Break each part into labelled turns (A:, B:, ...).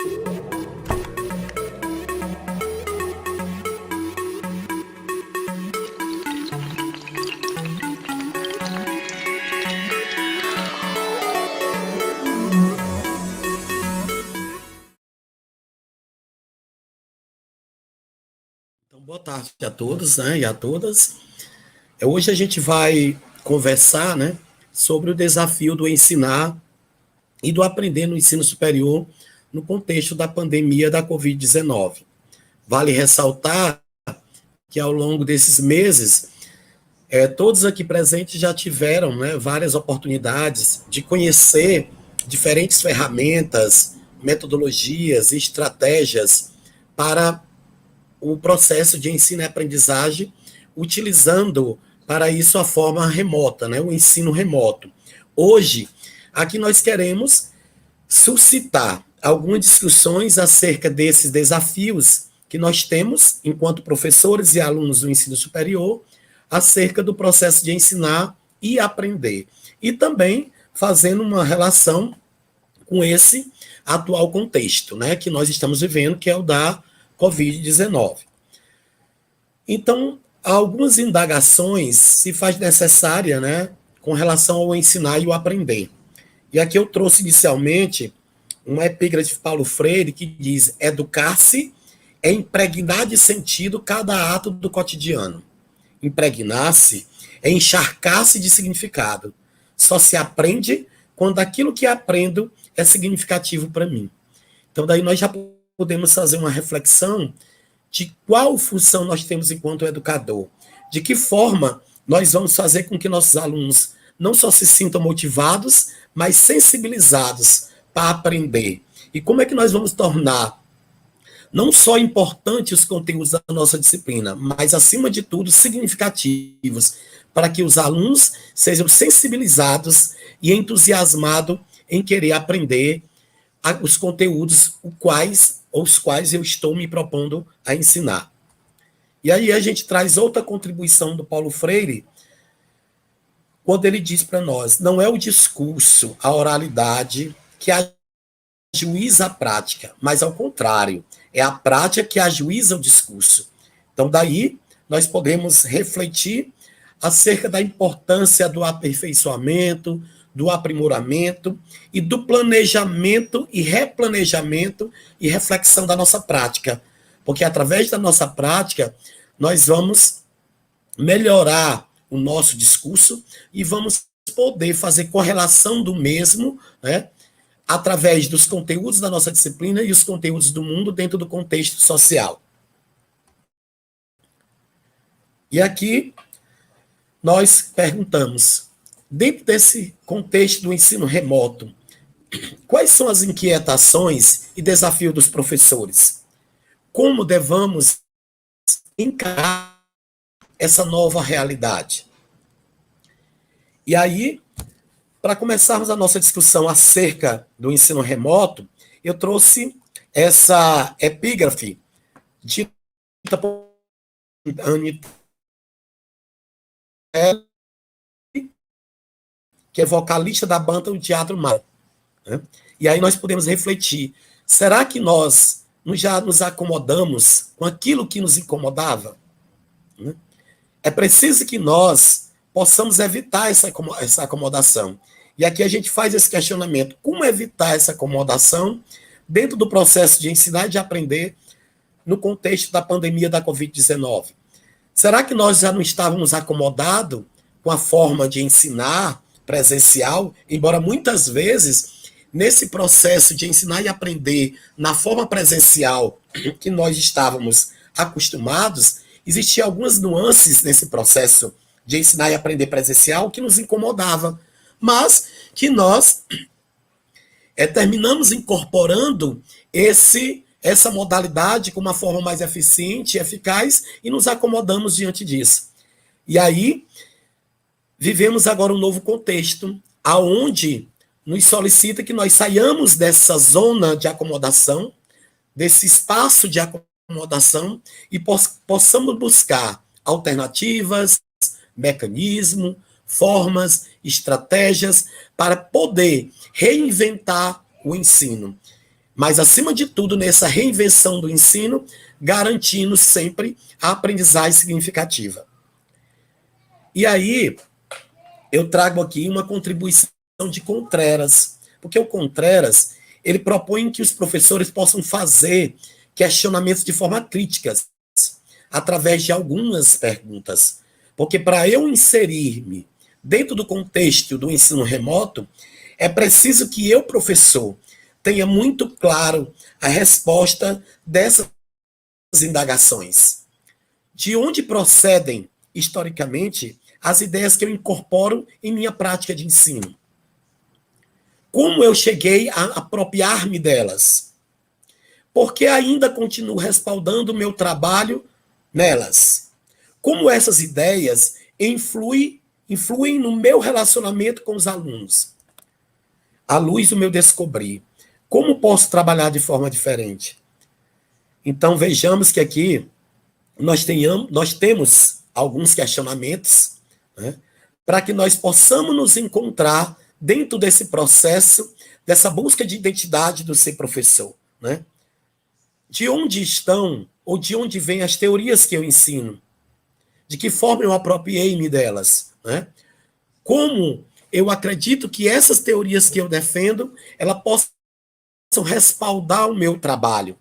A: Então, boa tarde a todos, né, e a todas. Hoje a gente vai conversar, né, sobre o desafio do ensinar e do aprender no ensino superior no contexto da pandemia da Covid-19. Vale ressaltar que ao longo desses meses, todos aqui presentes já tiveram, né, várias oportunidades de conhecer diferentes ferramentas, metodologias e estratégias para o processo de ensino e aprendizagem, utilizando para isso a forma remota, né, o ensino remoto. Hoje, aqui nós queremos suscitar algumas discussões acerca desses desafios que nós temos, enquanto professores e alunos do ensino superior, acerca do processo de ensinar e aprender. E também fazendo uma relação com esse atual contexto, né, que nós estamos vivendo, que é o da Covid-19. Então, algumas indagações se faz necessária, né, com relação ao ensinar e o aprender. E aqui eu trouxe inicialmente uma epígrafe de Paulo Freire que diz: educar-se é impregnar de sentido cada ato do cotidiano. Impregnar-se é encharcar-se de significado. Só se aprende quando aquilo que aprendo é significativo para mim. Então, daí nós já podemos fazer uma reflexão de qual função nós temos enquanto educador, de que forma nós vamos fazer com que nossos alunos não só se sintam motivados, mas sensibilizados para aprender. E como é que nós vamos tornar não só importantes os conteúdos da nossa disciplina, mas, acima de tudo, significativos, para que os alunos sejam sensibilizados e entusiasmados em querer aprender os conteúdos os quais eu estou me propondo a ensinar. E aí a gente traz outra contribuição do Paulo Freire, quando ele diz para nós: não é o discurso, a oralidade que ajuiza a prática, mas ao contrário, é a prática que ajuiza o discurso. Então daí nós podemos refletir acerca da importância do aperfeiçoamento, do aprimoramento e do planejamento e replanejamento e reflexão da nossa prática. Porque através da nossa prática, nós vamos melhorar o nosso discurso e vamos poder fazer correlação do mesmo, né, através dos conteúdos da nossa disciplina e os conteúdos do mundo dentro do contexto social. E aqui nós perguntamos: dentro desse contexto do ensino remoto, quais são as inquietações e desafios dos professores? Como devemos encarar essa nova realidade? E aí, para começarmos a nossa discussão acerca do ensino remoto, eu trouxe essa epígrafe dita por Anitta, que é vocalista da banda do Teatro Mar. Né? E aí nós podemos refletir: será que nós já nos acomodamos com aquilo que nos incomodava? Né? É preciso que nós possamos evitar essa acomodação. E aqui a gente faz esse questionamento: como evitar essa acomodação dentro do processo de ensinar e de aprender no contexto da pandemia da Covid-19? Será que nós já não estávamos acomodados com a forma de ensinar presencial, embora muitas vezes, nesse processo de ensinar e aprender na forma presencial que nós estávamos acostumados, existiam algumas nuances nesse processo de ensinar e aprender presencial que nos incomodava, mas que nós terminamos incorporando essa modalidade com uma forma mais eficiente e eficaz e nos acomodamos diante disso. E aí, vivemos agora um novo contexto, aonde nos solicita que nós saiamos dessa zona de acomodação, desse espaço de acomodação, e possamos buscar alternativas, mecanismos, formas, estratégias para poder reinventar o ensino. mas, acima de tudo, nessa reinvenção do ensino, garantindo sempre a aprendizagem significativa. E aí, eu trago aqui uma contribuição de Contreras, porque o Contreras, ele propõe que os professores possam fazer questionamentos de forma crítica, através de algumas perguntas. Porque para eu inserir-me dentro do contexto do ensino remoto, é preciso que eu, professor, tenha muito claro a resposta dessas indagações. De onde procedem, historicamente, as ideias que eu incorporo em minha prática de ensino? Como eu cheguei a apropriar-me delas? Porque ainda continuo respaldando o meu trabalho nelas? Como essas ideias influem no meu relacionamento com os alunos? À luz do meu descobrir, como posso trabalhar de forma diferente? Então, vejamos que aqui nós temos alguns questionamentos, né, para que nós possamos nos encontrar dentro desse processo, dessa busca de identidade do ser professor. Né? De onde estão, ou de onde vêm as teorias que eu ensino? De que forma eu apropriei-me delas? Né? Como eu acredito que essas teorias que eu defendo, elas possam respaldar o meu trabalho?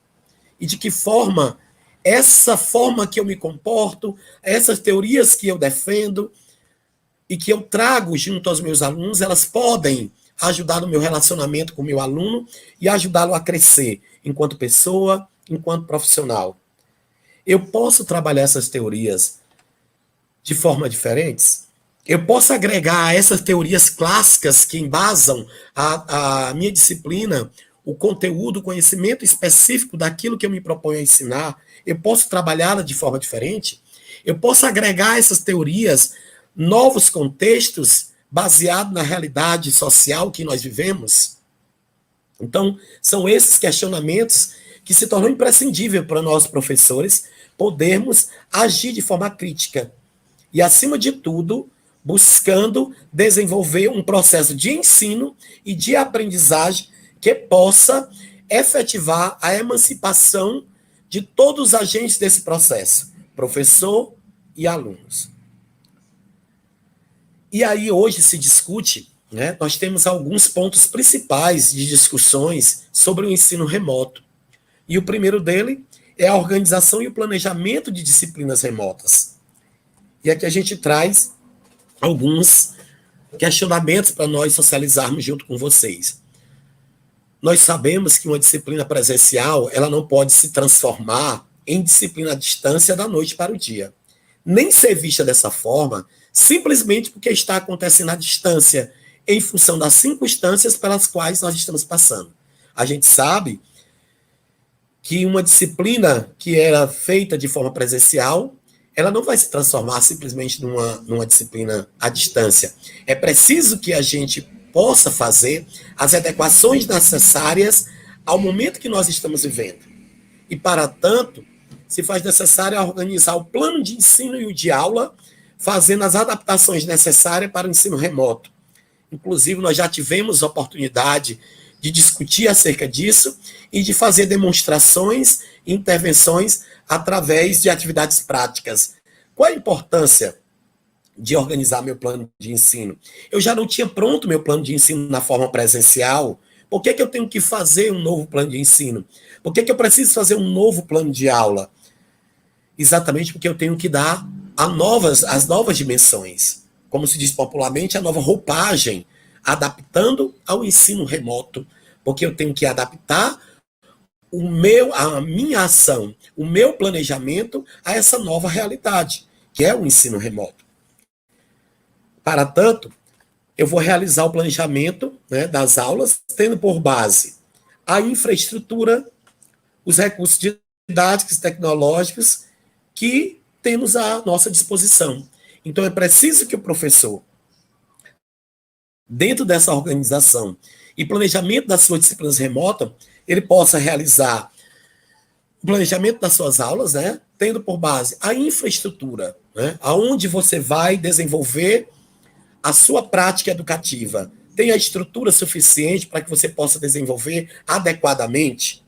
A: E de que forma essa forma que eu me comporto, essas teorias que eu defendo e que eu trago junto aos meus alunos, elas podem ajudar no meu relacionamento com o meu aluno e ajudá-lo a crescer enquanto pessoa, enquanto profissional. Eu posso trabalhar essas teorias de forma diferentes? Eu posso agregar a essas teorias clássicas que embasam a minha disciplina, o conteúdo, o conhecimento específico daquilo que eu me proponho a ensinar, eu posso trabalhá-la de forma diferente? Eu posso agregar a essas teorias novos contextos baseados na realidade social que nós vivemos? Então, são esses questionamentos que se tornam imprescindíveis para nós, professores, podermos agir de forma crítica. E, acima de tudo, buscando desenvolver um processo de ensino e de aprendizagem que possa efetivar a emancipação de todos os agentes desse processo, professor e alunos. E aí hoje se discute, né, nós temos alguns pontos principais de discussões sobre o ensino remoto. E o primeiro dele é a organização e o planejamento de disciplinas remotas. E aqui a gente traz alguns questionamentos para nós socializarmos junto com vocês. Nós sabemos que uma disciplina presencial, ela não pode se transformar em disciplina à distância da noite para o dia. Nem ser vista dessa forma, simplesmente porque está acontecendo à distância, em função das circunstâncias pelas quais nós estamos passando. A gente sabe que uma disciplina que era feita de forma presencial, ela não vai se transformar simplesmente numa disciplina à distância. É preciso que a gente possa fazer as adequações necessárias ao momento que nós estamos vivendo. E, para tanto, se faz necessário organizar o plano de ensino e o de aula, fazendo as adaptações necessárias para o ensino remoto. Inclusive, nós já tivemos oportunidade de discutir acerca disso e de fazer demonstrações e intervenções através de atividades práticas. Qual a importância de organizar meu plano de ensino? Eu já não tinha pronto meu plano de ensino na forma presencial. Por que eu tenho que fazer um novo plano de ensino? Por que eu preciso fazer um novo plano de aula? Exatamente porque eu tenho que dar as novas dimensões. Como se diz popularmente, a nova roupagem, adaptando ao ensino remoto. Porque eu tenho que adaptar a minha ação, o meu planejamento a essa nova realidade, que é o ensino remoto. Para tanto, eu vou realizar o planejamento, né, das aulas, tendo por base a infraestrutura, os recursos didáticos e tecnológicos que temos à nossa disposição. Então, é preciso que o professor, dentro dessa organização e planejamento das suas disciplinas remotas, ele possa realizar o planejamento das suas aulas, né, tendo por base a infraestrutura, né, aonde você vai desenvolver a sua prática educativa, tem a estrutura suficiente para que você possa desenvolver adequadamente?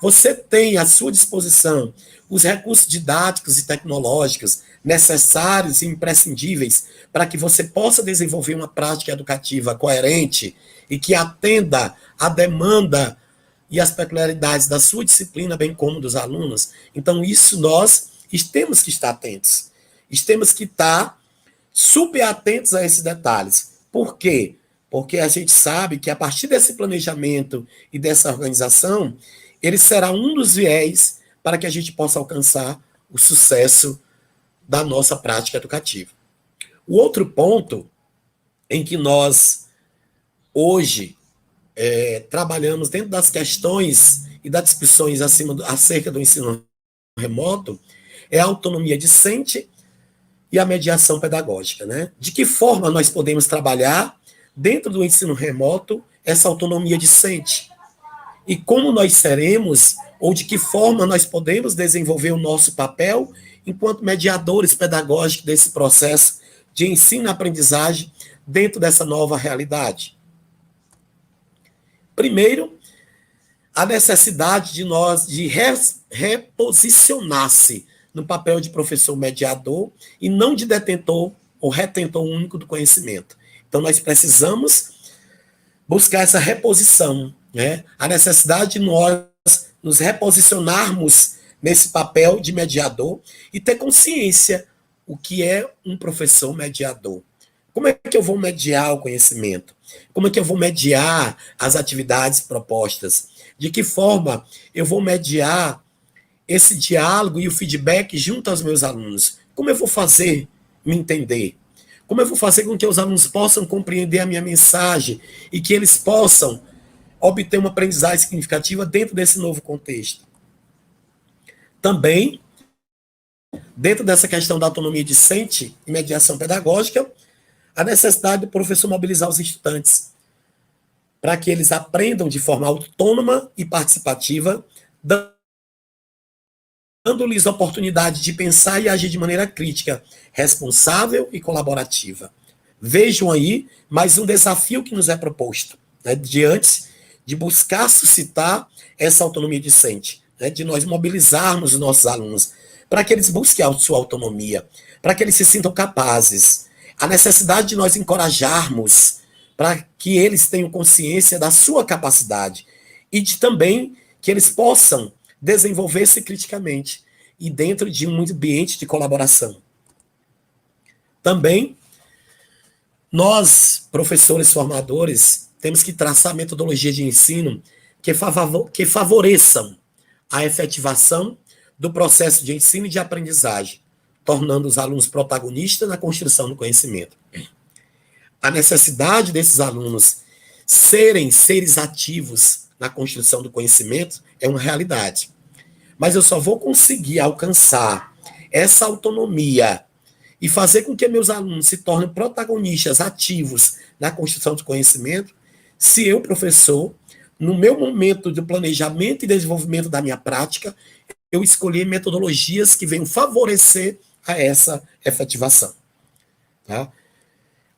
A: Você tem à sua disposição os recursos didáticos e tecnológicos necessários e imprescindíveis para que você possa desenvolver uma prática educativa coerente e que atenda à demanda e às peculiaridades da sua disciplina, bem como dos alunos? Então, isso nós temos que estar atentos. Temos que estar super atentos a esses detalhes. Por quê? Porque a gente sabe que a partir desse planejamento e dessa organização, ele será um dos viés para que a gente possa alcançar o sucesso da nossa prática educativa. O outro ponto em que nós hoje trabalhamos dentro das questões e das discussões acerca do ensino remoto é a autonomia discente e a mediação pedagógica, né? De que forma nós podemos trabalhar dentro do ensino remoto essa autonomia discente? E como nós seremos, ou de que forma nós podemos desenvolver o nosso papel enquanto mediadores pedagógicos desse processo de ensino e aprendizagem dentro dessa nova realidade? Primeiro, a necessidade de nós de reposicionar-se no papel de professor mediador e não de detentor ou retentor único do conhecimento. Então, nós precisamos buscar essa reposição, né? A necessidade de nós nos reposicionarmos nesse papel de mediador e ter consciência o que é um professor mediador. Como é que eu vou mediar o conhecimento? Como é que eu vou mediar as atividades propostas? De que forma eu vou mediar esse diálogo e o feedback junto aos meus alunos? Como eu vou fazer me entender? Como eu vou fazer com que os alunos possam compreender a minha mensagem e que eles possam obter uma aprendizagem significativa dentro desse novo contexto? Também, dentro dessa questão da autonomia discente e mediação pedagógica, a necessidade do professor mobilizar os estudantes para que eles aprendam de forma autônoma e participativa, dando-lhes a oportunidade de pensar e agir de maneira crítica, responsável e colaborativa. Vejam aí mais um desafio que nos é proposto, né, diante de buscar suscitar essa autonomia discente, né, de nós mobilizarmos os nossos alunos para que eles busquem a sua autonomia, para que eles se sintam capazes. A necessidade de nós encorajarmos para que eles tenham consciência da sua capacidade e de também que eles possam desenvolver-se criticamente e dentro de um ambiente de colaboração. Também, nós, professores formadores, temos que traçar metodologia de ensino que favoreçam a efetivação do processo de ensino e de aprendizagem, tornando os alunos protagonistas na construção do conhecimento. A necessidade desses alunos serem seres ativos na construção do conhecimento é uma realidade. Mas eu só vou conseguir alcançar essa autonomia e fazer com que meus alunos se tornem protagonistas ativos na construção do conhecimento se eu, professor, no meu momento de planejamento e desenvolvimento da minha prática, eu escolher metodologias que venham favorecer a essa efetivação. Tá?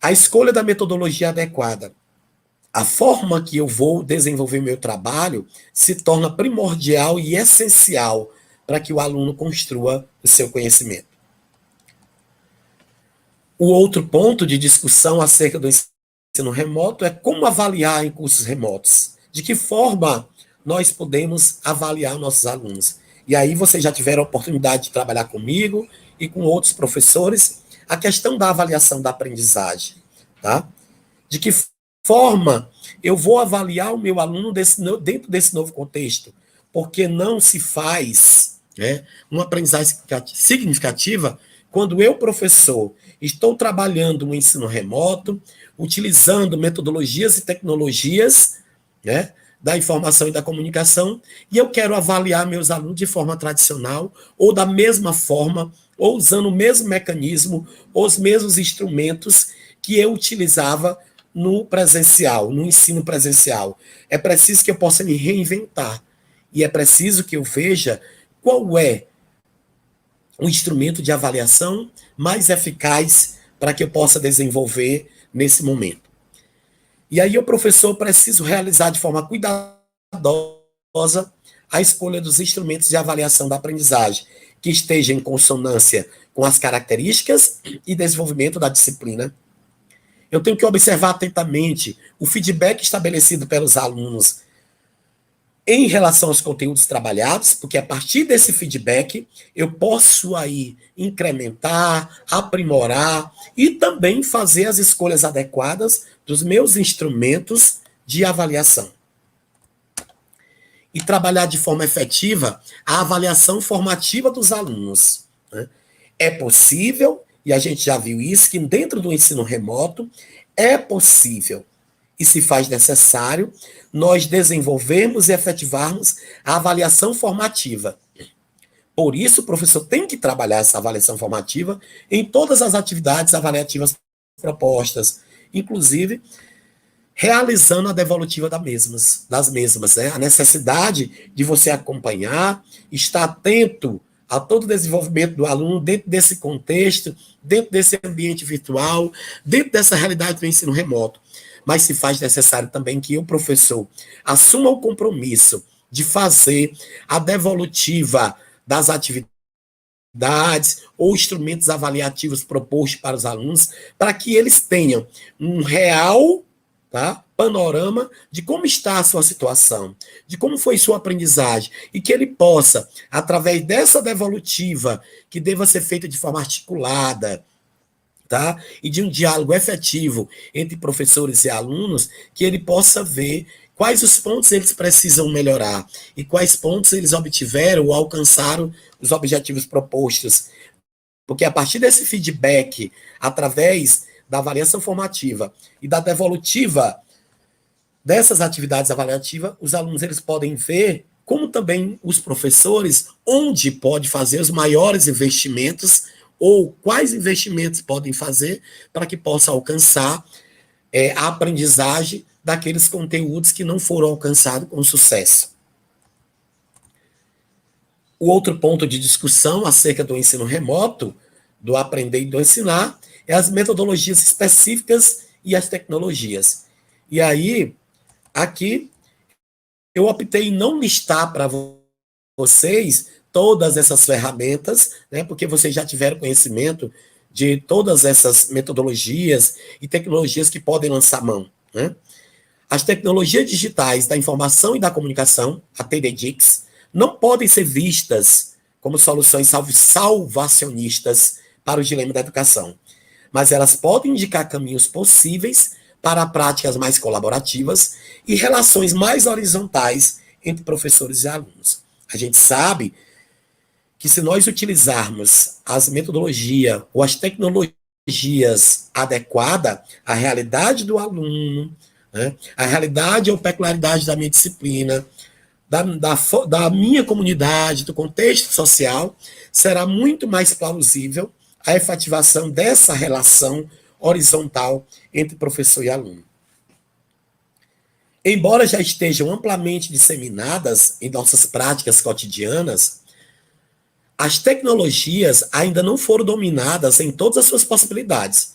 A: A escolha da metodologia adequada, a forma que eu vou desenvolver meu trabalho se torna primordial e essencial para que o aluno construa o seu conhecimento. O outro ponto de discussão acerca do ensino remoto é como avaliar em cursos remotos. De que forma nós podemos avaliar nossos alunos? E aí vocês já tiveram a oportunidade de trabalhar comigo e com outros professores a questão da avaliação da aprendizagem. Tá? De que forma eu vou avaliar o meu aluno dentro desse novo contexto? Porque não se faz, né, uma aprendizagem significativa quando eu, professor, estou trabalhando no ensino remoto, utilizando metodologias e tecnologias, né, da informação e da comunicação, e eu quero avaliar meus alunos de forma tradicional, ou da mesma forma, ou usando o mesmo mecanismo, os mesmos instrumentos que eu utilizava no presencial, no ensino presencial. É preciso que eu possa me reinventar, e é preciso que eu veja qual é o instrumento de avaliação mais eficaz para que eu possa desenvolver nesse momento. E aí o professor precisa realizar de forma cuidadosa a escolha dos instrumentos de avaliação da aprendizagem, que esteja em consonância com as características e desenvolvimento da disciplina. Eu tenho que observar atentamente o feedback estabelecido pelos alunos em relação aos conteúdos trabalhados, porque a partir desse feedback eu posso aí incrementar, aprimorar e também fazer as escolhas adequadas dos meus instrumentos de avaliação. E trabalhar de forma efetiva a avaliação formativa dos alunos, né? É possível, e a gente já viu isso, que dentro do ensino remoto é possível e se faz necessário nós desenvolvermos e efetivarmos a avaliação formativa. Por isso, o professor tem que trabalhar essa avaliação formativa em todas as atividades avaliativas propostas, inclusive realizando a devolutiva das mesmas, né? A necessidade de você acompanhar, estar atento a todo o desenvolvimento do aluno dentro desse contexto, dentro desse ambiente virtual, dentro dessa realidade do ensino remoto. Mas se faz necessário também que o professor assuma o compromisso de fazer a devolutiva das atividades ou instrumentos avaliativos propostos para os alunos, para que eles tenham um real, tá, panorama de como está a sua situação, de como foi sua aprendizagem, e que ele possa, através dessa devolutiva, que deva ser feita de forma articulada, tá, e de um diálogo efetivo entre professores e alunos, que ele possa ver quais os pontos eles precisam melhorar e quais pontos eles obtiveram ou alcançaram os objetivos propostos. Porque a partir desse feedback, através da avaliação formativa e da devolutiva dessas atividades avaliativas, os alunos eles podem ver, como também os professores, onde pode fazer os maiores investimentos ou quais investimentos podem fazer para que possa alcançar a aprendizagem daqueles conteúdos que não foram alcançados com sucesso. O outro ponto de discussão acerca do ensino remoto, do aprender e do ensinar, é as metodologias específicas e as tecnologias. E aí, aqui, eu optei em não listar para vocês todas essas ferramentas, né, porque vocês já tiveram conhecimento de todas essas metodologias e tecnologias que podem lançar mão, né? As tecnologias digitais da informação e da comunicação, a TDDICs, não podem ser vistas como soluções salvacionistas para o dilema da educação, mas elas podem indicar caminhos possíveis para práticas mais colaborativas e relações mais horizontais entre professores e alunos. A gente sabe que se nós utilizarmos as metodologias ou as tecnologias adequadas à realidade do aluno, né, à realidade ou peculiaridade da minha disciplina, da minha comunidade, do contexto social, será muito mais plausível a efetivação dessa relação horizontal entre professor e aluno. Embora já estejam amplamente disseminadas em nossas práticas cotidianas, as tecnologias ainda não foram dominadas em todas as suas possibilidades,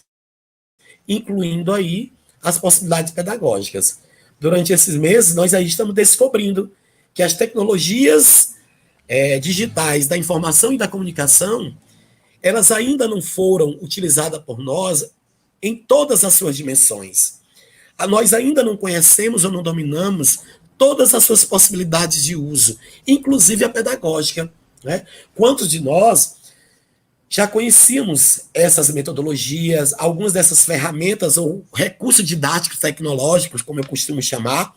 A: incluindo aí as possibilidades pedagógicas. Durante esses meses, nós aí estamos descobrindo que as tecnologias digitais da informação e da comunicação, elas ainda não foram utilizadas por nós em todas as suas dimensões. Nós ainda não conhecemos ou não dominamos todas as suas possibilidades de uso, inclusive a pedagógica, né? Quantos de nós já conhecíamos essas metodologias, algumas dessas ferramentas ou recursos didáticos tecnológicos, como eu costumo chamar,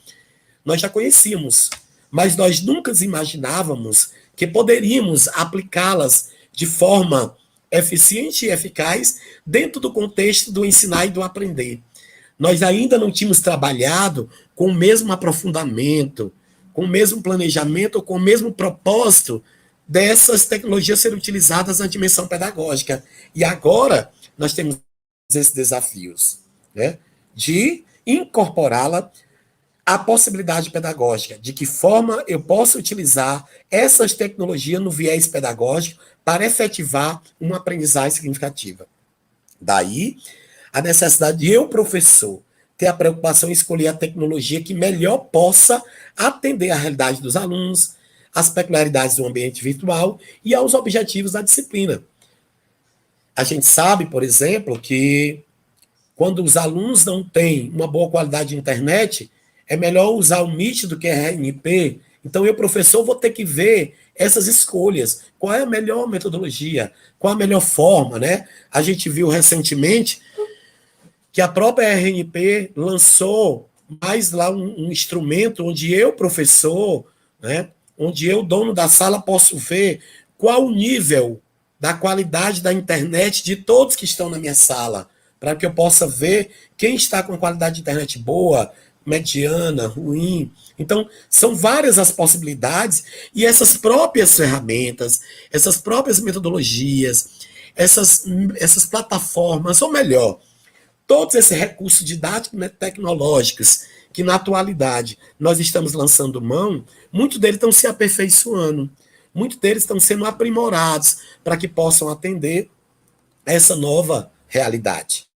A: nós já conhecíamos, mas nós nunca imaginávamos que poderíamos aplicá-las de forma eficiente e eficaz dentro do contexto do ensinar e do aprender. Nós ainda não tínhamos trabalhado com o mesmo aprofundamento, com o mesmo planejamento, com o mesmo propósito dessas tecnologias serem utilizadas na dimensão pedagógica. E agora nós temos esses desafios, né, de incorporá-la à possibilidade pedagógica, de que forma eu posso utilizar essas tecnologias no viés pedagógico para efetivar uma aprendizagem significativa. Daí a necessidade de eu, professor, ter a preocupação em escolher a tecnologia que melhor possa atender à realidade dos alunos, às peculiaridades do ambiente virtual e aos objetivos da disciplina. A gente sabe, por exemplo, que quando os alunos não têm uma boa qualidade de internet, é melhor usar o Meet do que a RNP. Então, eu, professor, vou ter que ver essas escolhas. Qual é a melhor metodologia? Qual a melhor forma, né? A gente viu recentemente que a própria RNP lançou mais lá um instrumento onde eu, professor, né, onde eu, dono da sala, posso ver qual o nível da qualidade da internet de todos que estão na minha sala, para que eu possa ver quem está com qualidade de internet boa, mediana, ruim. Então, são várias as possibilidades e essas próprias ferramentas, essas próprias metodologias, essas plataformas, ou melhor, todos esses recursos didáticos e tecnológicos que na atualidade nós estamos lançando mão, muitos deles estão se aperfeiçoando, muitos deles estão sendo aprimorados para que possam atender essa nova realidade.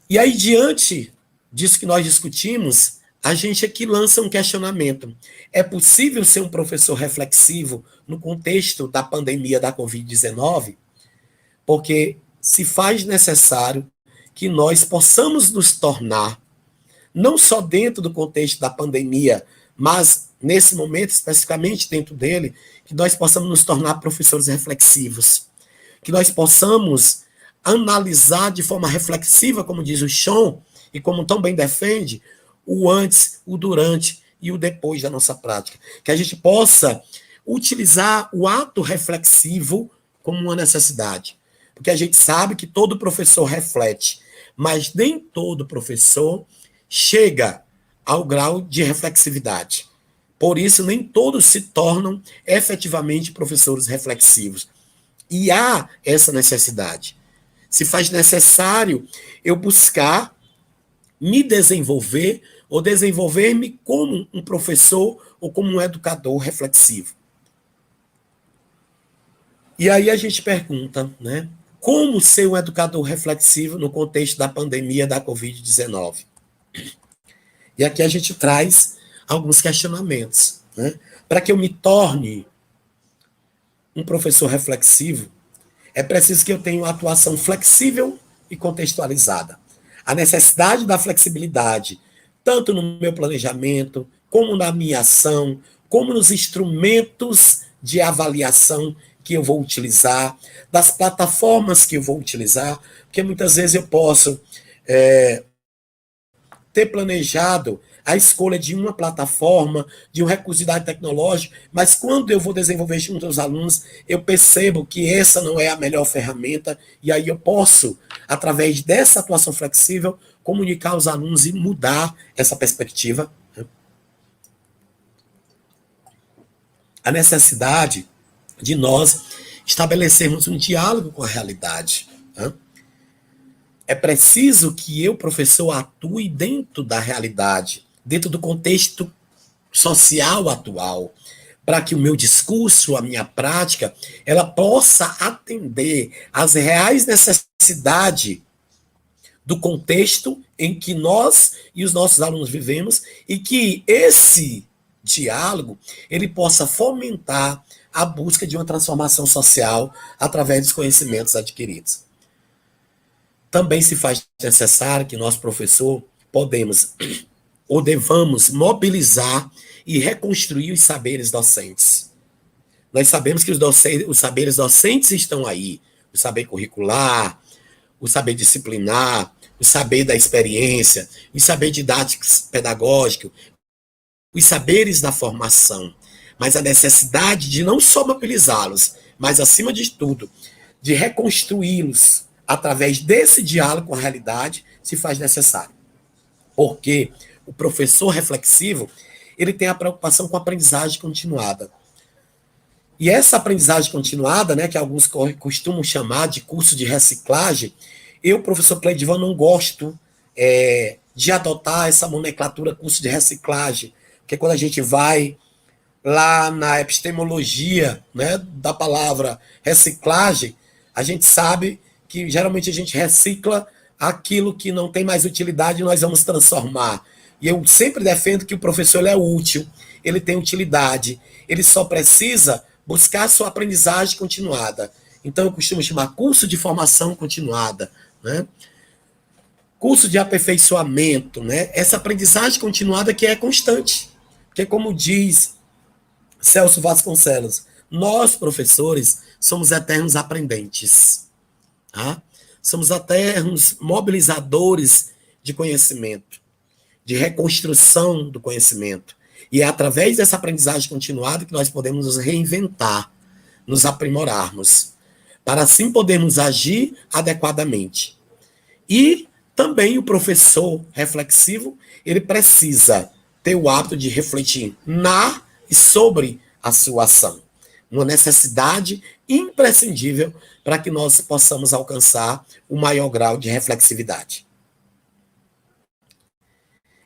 A: E aí, diante disso que nós discutimos, a gente aqui lança um questionamento. É possível ser um professor reflexivo no contexto da pandemia da Covid-19? Porque se faz necessário que nós possamos nos tornar, não só dentro do contexto da pandemia, mas nesse momento, especificamente dentro dele, que nós possamos nos tornar professores reflexivos, que nós possamos analisar de forma reflexiva, como diz o Sean, e como tão bem defende, o antes, o durante e o depois da nossa prática. Que a gente possa utilizar o ato reflexivo como uma necessidade. Porque a gente sabe que todo professor reflete, mas nem todo professor chega ao grau de reflexividade. Por isso, nem todos se tornam efetivamente professores reflexivos. E há essa necessidade. Se faz necessário eu buscar me desenvolver ou desenvolver-me como um professor ou como um educador reflexivo. E aí a gente pergunta, né? Como ser um educador reflexivo no contexto da pandemia da Covid-19? E aqui a gente traz alguns questionamentos, né? Para que eu me torne um professor reflexivo, é preciso que eu tenha uma atuação flexível e contextualizada. A necessidade da flexibilidade, tanto no meu planejamento, como na minha ação, como nos instrumentos de avaliação que eu vou utilizar, das plataformas que eu vou utilizar, porque muitas vezes eu posso ter planejado a escolha de uma plataforma, de um recurso de dados tecnológico, mas quando eu vou desenvolver junto aos alunos, eu percebo que essa não é a melhor ferramenta, e aí eu posso, através dessa atuação flexível, comunicar aos alunos e mudar essa perspectiva. A necessidade de nós estabelecermos um diálogo com a realidade. É preciso que eu, professor, atue dentro da realidade, dentro do contexto social atual, para que o meu discurso, a minha prática, ela possa atender às reais necessidades do contexto em que nós e os nossos alunos vivemos e que esse diálogo ele possa fomentar a busca de uma transformação social através dos conhecimentos adquiridos. Também se faz necessário que nós, professor, podemos ou devamos mobilizar e reconstruir os saberes docentes. Nós sabemos que os saberes docentes estão aí, o saber curricular, o saber disciplinar, o saber da experiência, o saber didático pedagógico, os saberes da formação, mas a necessidade de não só mobilizá-los, mas, acima de tudo, de reconstruí-los através desse diálogo com a realidade, se faz necessário. Porque o professor reflexivo, ele tem a preocupação com a aprendizagem continuada. E essa aprendizagem continuada, né, que alguns costumam chamar de curso de reciclagem, eu, professor Cleidivan, não gosto de adotar essa nomenclatura curso de reciclagem, porque quando a gente vai lá na epistemologia, né, da palavra reciclagem, a gente sabe que geralmente a gente recicla aquilo que não tem mais utilidade nós vamos transformar. E eu sempre defendo que o professor ele é útil, ele tem utilidade, ele só precisa buscar sua aprendizagem continuada. Então eu costumo chamar curso de formação continuada, né? Curso de aperfeiçoamento, né? Essa aprendizagem continuada que é constante. Porque como diz Celso Vasconcelos, nós, professores, somos eternos aprendentes. Tá? Somos eternos mobilizadores de conhecimento, de reconstrução do conhecimento. E é através dessa aprendizagem continuada que nós podemos nos reinventar, nos aprimorarmos, para assim podermos agir adequadamente. E também o professor reflexivo, ele precisa ter o hábito de refletir na e sobre a sua ação. Uma necessidade imprescindível para que nós possamos alcançar o maior grau de reflexividade.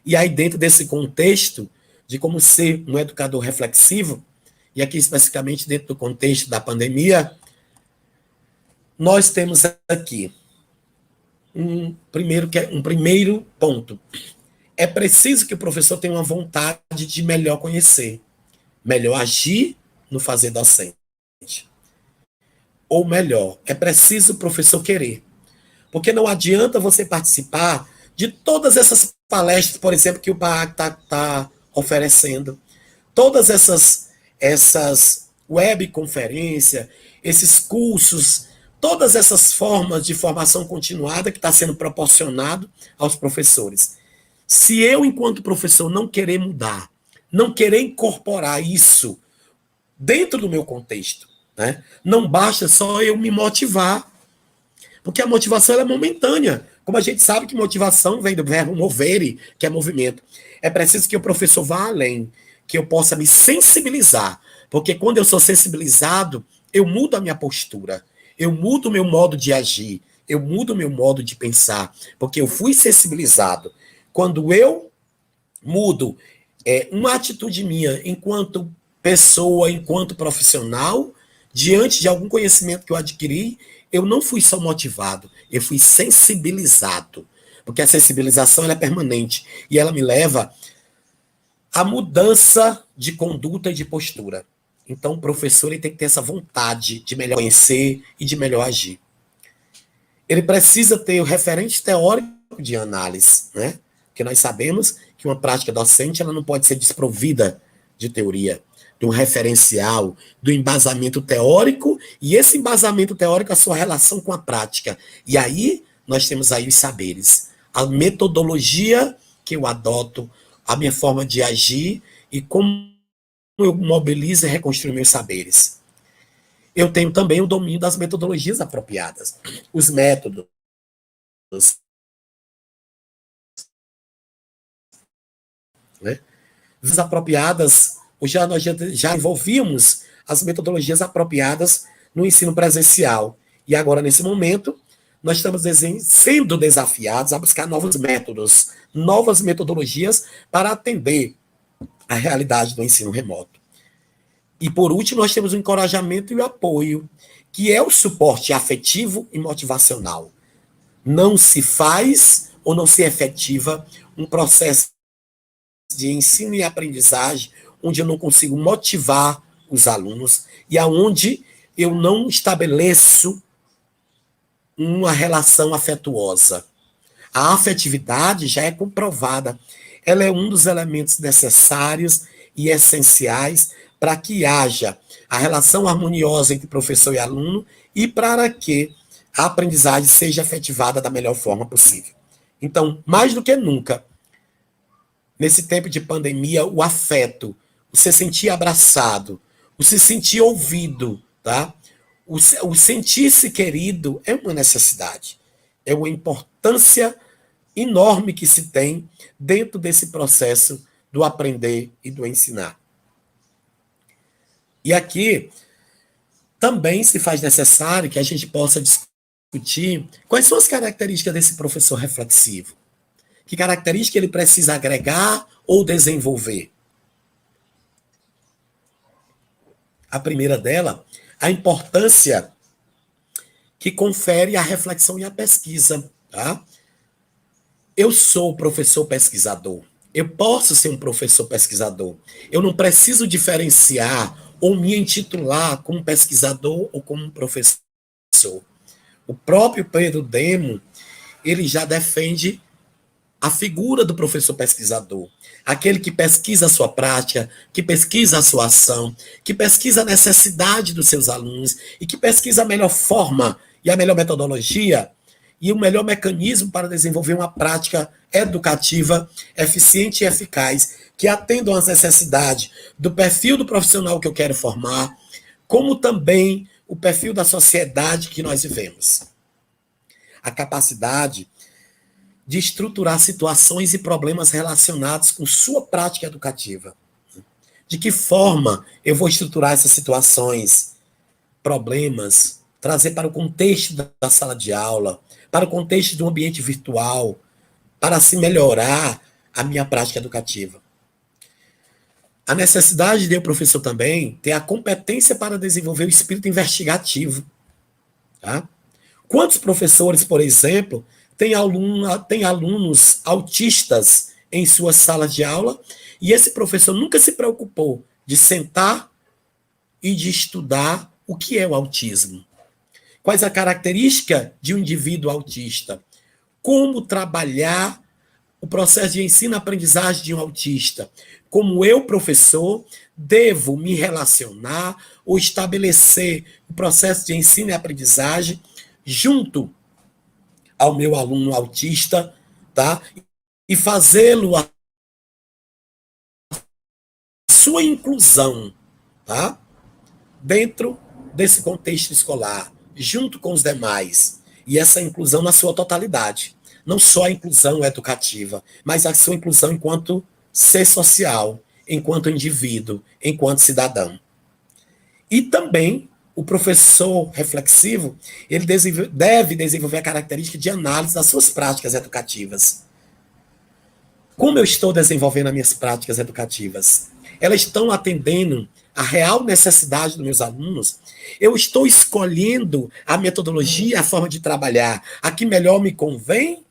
A: E aí, dentro desse contexto de como ser um educador reflexivo, e aqui especificamente dentro do contexto da pandemia, nós temos aqui um primeiro ponto. É preciso que o professor tenha uma vontade de melhor conhecer, melhor agir no fazer docente. Ou melhor, é preciso o professor querer. Porque não adianta você participar de todas essas palestras, por exemplo, que o PAAC está oferecendo. Todas essas webconferências, esses cursos, todas essas formas de formação continuada que está sendo proporcionado aos professores. Se eu, enquanto professor, não querer mudar, não querer incorporar isso dentro do meu contexto, né? Não basta só eu me motivar, porque a motivação é momentânea. Como a gente sabe que motivação vem do verbo movere, que é movimento. É preciso que o professor vá além, que eu possa me sensibilizar, porque quando eu sou sensibilizado, eu mudo a minha postura, eu mudo o meu modo de agir, eu mudo o meu modo de pensar, porque eu fui sensibilizado. Quando eu mudo uma atitude minha enquanto pessoa, enquanto profissional, diante de algum conhecimento que eu adquiri, eu não fui só motivado, eu fui sensibilizado. Porque a sensibilização ela é permanente e ela me leva à mudança de conduta e de postura. Então, o professor ele tem que ter essa vontade de melhor conhecer e de melhor agir. Ele precisa ter o referente teórico de análise, né? Porque nós sabemos que uma prática docente ela não pode ser desprovida de teoria, de um referencial, do embasamento teórico, e esse embasamento teórico, a sua relação com a prática. E aí, nós temos aí os saberes. A metodologia que eu adoto, a minha forma de agir e como eu mobilizo e reconstruo meus saberes. Eu tenho também o domínio das metodologias apropriadas, os métodos, né? As apropriadas, nós já envolvíamos as metodologias apropriadas no ensino presencial. E agora, nesse momento, nós estamos sendo desafiados a buscar novos métodos, novas metodologias para atender a realidade do ensino remoto. E, por último, nós temos o encorajamento e o apoio, que é o suporte afetivo e motivacional. Não se faz ou não se efetiva um processo de ensino e aprendizagem onde eu não consigo motivar os alunos e aonde eu não estabeleço uma relação afetuosa. A afetividade já é comprovada. Ela é um dos elementos necessários e essenciais para que haja a relação harmoniosa entre professor e aluno e para que a aprendizagem seja efetivada da melhor forma possível. Então, mais do que nunca, nesse tempo de pandemia, o afeto, o se sentir abraçado, o se sentir ouvido, tá? O sentir-se querido é uma necessidade, é uma importância enorme que se tem dentro desse processo do aprender e do ensinar. E aqui também se faz necessário que a gente possa discutir quais são as características desse professor reflexivo. Que característica ele precisa agregar ou desenvolver? A primeira dela, a importância que confere a reflexão e a pesquisa. Tá? Eu sou professor pesquisador. Eu posso ser um professor pesquisador. Eu não preciso diferenciar ou me intitular como pesquisador ou como professor. O próprio Pedro Demo, ele já defende a figura do professor pesquisador, aquele que pesquisa a sua prática, que pesquisa a sua ação, que pesquisa a necessidade dos seus alunos e que pesquisa a melhor forma e a melhor metodologia e o melhor mecanismo para desenvolver uma prática educativa eficiente e eficaz, que atendam às necessidades do perfil do profissional que eu quero formar, como também o perfil da sociedade que nós vivemos. A capacidade de estruturar situações e problemas relacionados com sua prática educativa. De que forma eu vou estruturar essas situações, problemas, trazer para o contexto da sala de aula, para o contexto do ambiente virtual, para assim melhorar a minha prática educativa. A necessidade de eu, professor, também ter a competência para desenvolver o espírito investigativo. Tá? Quantos professores, por exemplo, têm alunos autistas em suas salas de aula e esse professor nunca se preocupou de sentar e de estudar o que é o autismo? Quais a característica de um indivíduo autista? Como trabalhar o processo de ensino-aprendizagem de um autista? Como eu, professor, devo me relacionar ou estabelecer o processo de ensino e aprendizagem junto ao meu aluno autista, tá? E fazê-lo a sua inclusão, tá? Dentro desse contexto escolar, junto com os demais. E essa inclusão na sua totalidade. Não só a inclusão educativa, mas a sua inclusão enquanto ser social, enquanto indivíduo, enquanto cidadão. E também o professor reflexivo, ele deve desenvolver a característica de análise das suas práticas educativas. Como eu estou desenvolvendo as minhas práticas educativas? Elas estão atendendo a real necessidade dos meus alunos? Eu estou escolhendo a metodologia, a forma de trabalhar, a que melhor me convém?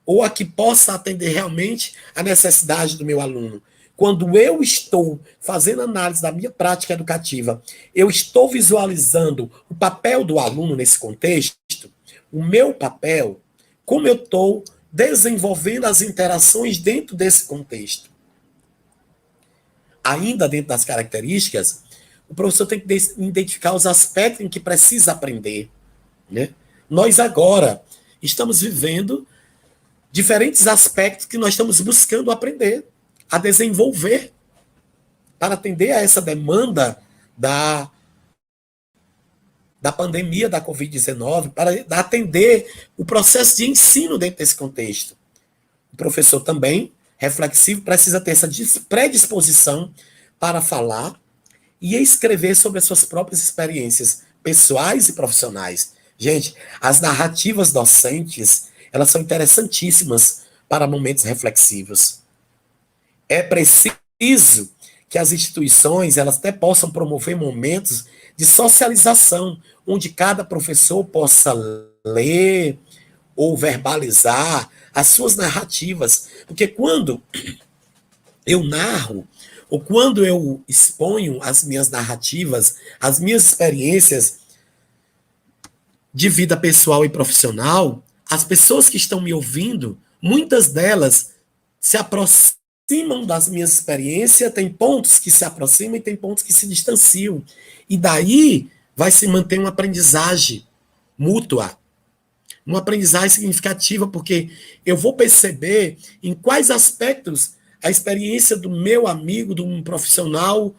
A: Ou a que possa atender realmente a necessidade do meu aluno? Quando eu estou fazendo análise da minha prática educativa, eu estou visualizando o papel do aluno nesse contexto, o meu papel, como eu estou desenvolvendo as interações dentro desse contexto. Ainda dentro das características, o professor tem que identificar os aspectos em que precisa aprender. Né? Nós agora estamos vivendo diferentes aspectos que nós estamos buscando aprender, a desenvolver, para atender a essa demanda da pandemia da Covid-19, para atender o processo de ensino dentro desse contexto. O professor também, reflexivo, precisa ter essa predisposição para falar e escrever sobre as suas próprias experiências pessoais e profissionais. Gente, as narrativas docentes, elas são interessantíssimas para momentos reflexivos. É preciso que as instituições elas até possam promover momentos de socialização, onde cada professor possa ler ou verbalizar as suas narrativas. Porque quando eu narro, ou quando eu exponho as minhas narrativas, as minhas experiências de vida pessoal e profissional, as pessoas que estão me ouvindo, muitas delas se aproximam das minhas experiências, tem pontos que se aproximam e tem pontos que se distanciam. E daí vai se manter uma aprendizagem mútua, uma aprendizagem significativa, porque eu vou perceber em quais aspectos a experiência do meu amigo, de um profissional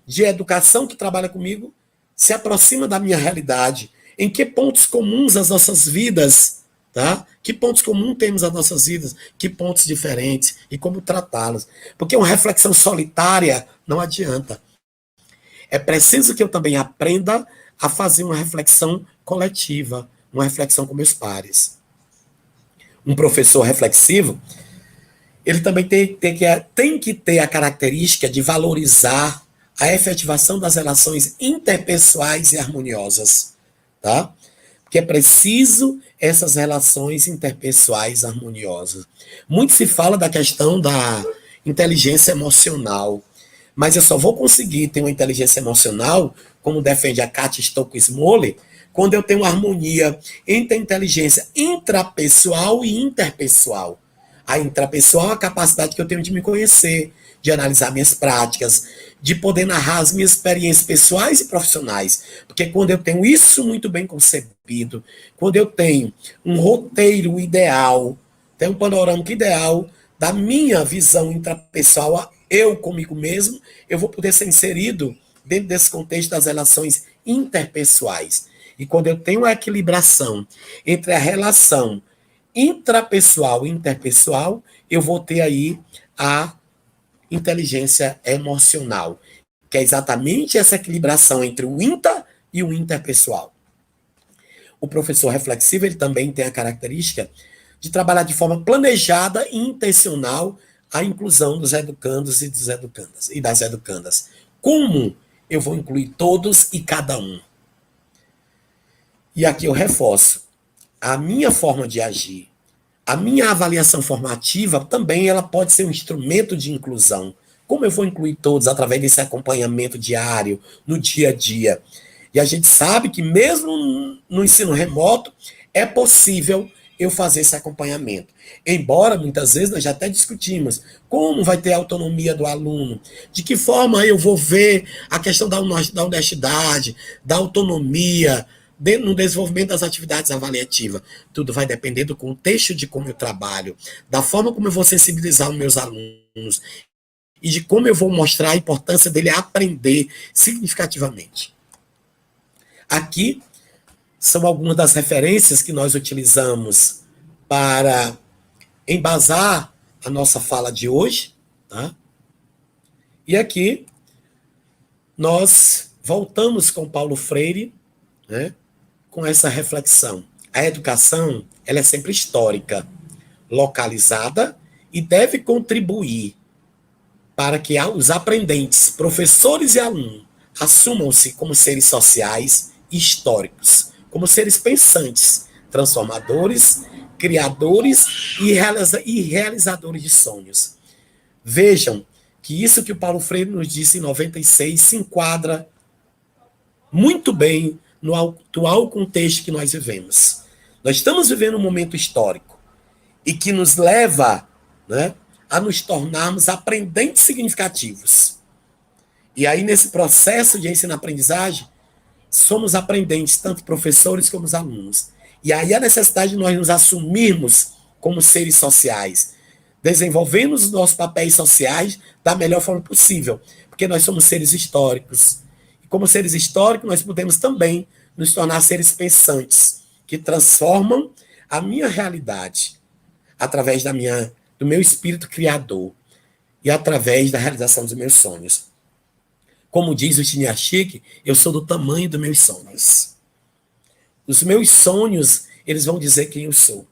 A: de educação que trabalha comigo, se aproxima da minha realidade. Em que pontos comuns as nossas vidas, tá? Que pontos comuns temos as nossas vidas, que pontos diferentes e como tratá-los. Porque uma reflexão solitária não adianta. É preciso que eu também aprenda a fazer uma reflexão coletiva, uma reflexão com meus pares. Um professor reflexivo, ele também tem que ter a característica de valorizar a efetivação das relações interpessoais e harmoniosas, tá? Porque é preciso essas relações interpessoais harmoniosas. Muito se fala da questão da inteligência emocional, mas eu só vou conseguir ter uma inteligência emocional, como defende a Katia Stocco-Smoley, quando eu tenho uma harmonia entre a inteligência intrapessoal e interpessoal. A intrapessoal é a capacidade que eu tenho de me conhecer, de analisar minhas práticas, de poder narrar as minhas experiências pessoais e profissionais. Porque quando eu tenho isso muito bem concebido, quando eu tenho um roteiro ideal, tenho um panorâmico ideal da minha visão intrapessoal, eu comigo mesmo, eu vou poder ser inserido dentro desse contexto das relações interpessoais. E quando eu tenho a equilibração entre a relação intrapessoal e interpessoal, eu vou ter aí a inteligência emocional, que é exatamente essa equilibração entre o intra e o interpessoal. O professor reflexivo, ele também tem a característica de trabalhar de forma planejada e intencional a inclusão dos educandos e dos educandas e das educandas. Como eu vou incluir todos e cada um? E aqui eu reforço, a minha forma de agir, a minha avaliação formativa também ela pode ser um instrumento de inclusão. Como eu vou incluir todos através desse acompanhamento diário, no dia a dia? E a gente sabe que mesmo no ensino remoto é possível eu fazer esse acompanhamento. Embora, muitas vezes, nós já até discutimos como vai ter a autonomia do aluno, de que forma eu vou ver a questão da honestidade, da autonomia, no desenvolvimento das atividades avaliativas. Tudo vai depender do contexto de como eu trabalho, da forma como eu vou sensibilizar os meus alunos e de como eu vou mostrar a importância dele aprender significativamente. Aqui são algumas das referências que nós utilizamos para embasar a nossa fala de hoje, tá? E aqui nós voltamos com Paulo Freire, né, com essa reflexão. A educação, ela é sempre histórica, localizada e deve contribuir para que os aprendentes, professores e alunos, assumam-se como seres sociais e históricos, como seres pensantes, transformadores, criadores e realizadores de sonhos. Vejam que isso que o Paulo Freire nos disse em 96 se enquadra muito bem no atual contexto que nós vivemos. Nós estamos vivendo um momento histórico e que nos leva, né, a nos tornarmos aprendentes significativos. E aí, nesse processo de ensino-aprendizagem, somos aprendentes, tanto professores como os alunos. E aí a necessidade de nós nos assumirmos como seres sociais, desenvolvendo os nossos papéis sociais da melhor forma possível, porque nós somos seres históricos. E como seres históricos, nós podemos também nos tornar seres pensantes, que transformam a minha realidade através do meu espírito criador e através da realização dos meus sonhos. Como diz o Chiniachik, eu sou do tamanho dos meus sonhos. Os meus sonhos, eles vão dizer quem eu sou.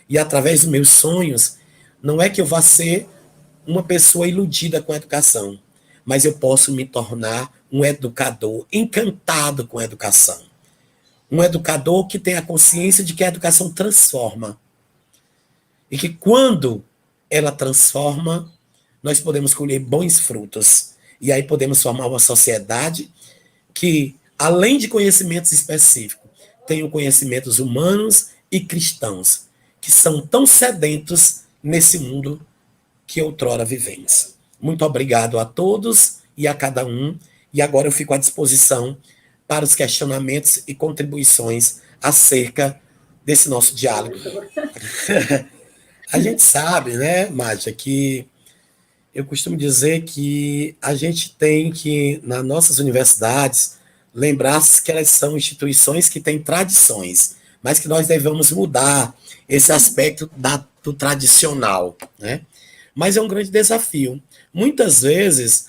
A: E através dos meus sonhos, não é que eu vá ser uma pessoa iludida com a educação, mas eu posso me tornar um educador encantado com a educação. Um educador que tem a consciência de que a educação transforma. E que quando ela transforma, nós podemos colher bons frutos. E aí podemos formar uma sociedade que, além de conhecimentos específicos, tenha conhecimentos humanos e cristãos, que são tão sedentos nesse mundo que outrora vivemos. Muito obrigado a todos e a cada um. E agora eu fico à disposição para os questionamentos e contribuições acerca desse nosso diálogo. A gente sabe, né, Mádia, que eu costumo dizer que a gente tem que, nas nossas universidades, lembrar que elas são instituições que têm tradições, mas que nós devemos mudar esse aspecto do tradicional, né? Mas é um grande desafio. Muitas vezes,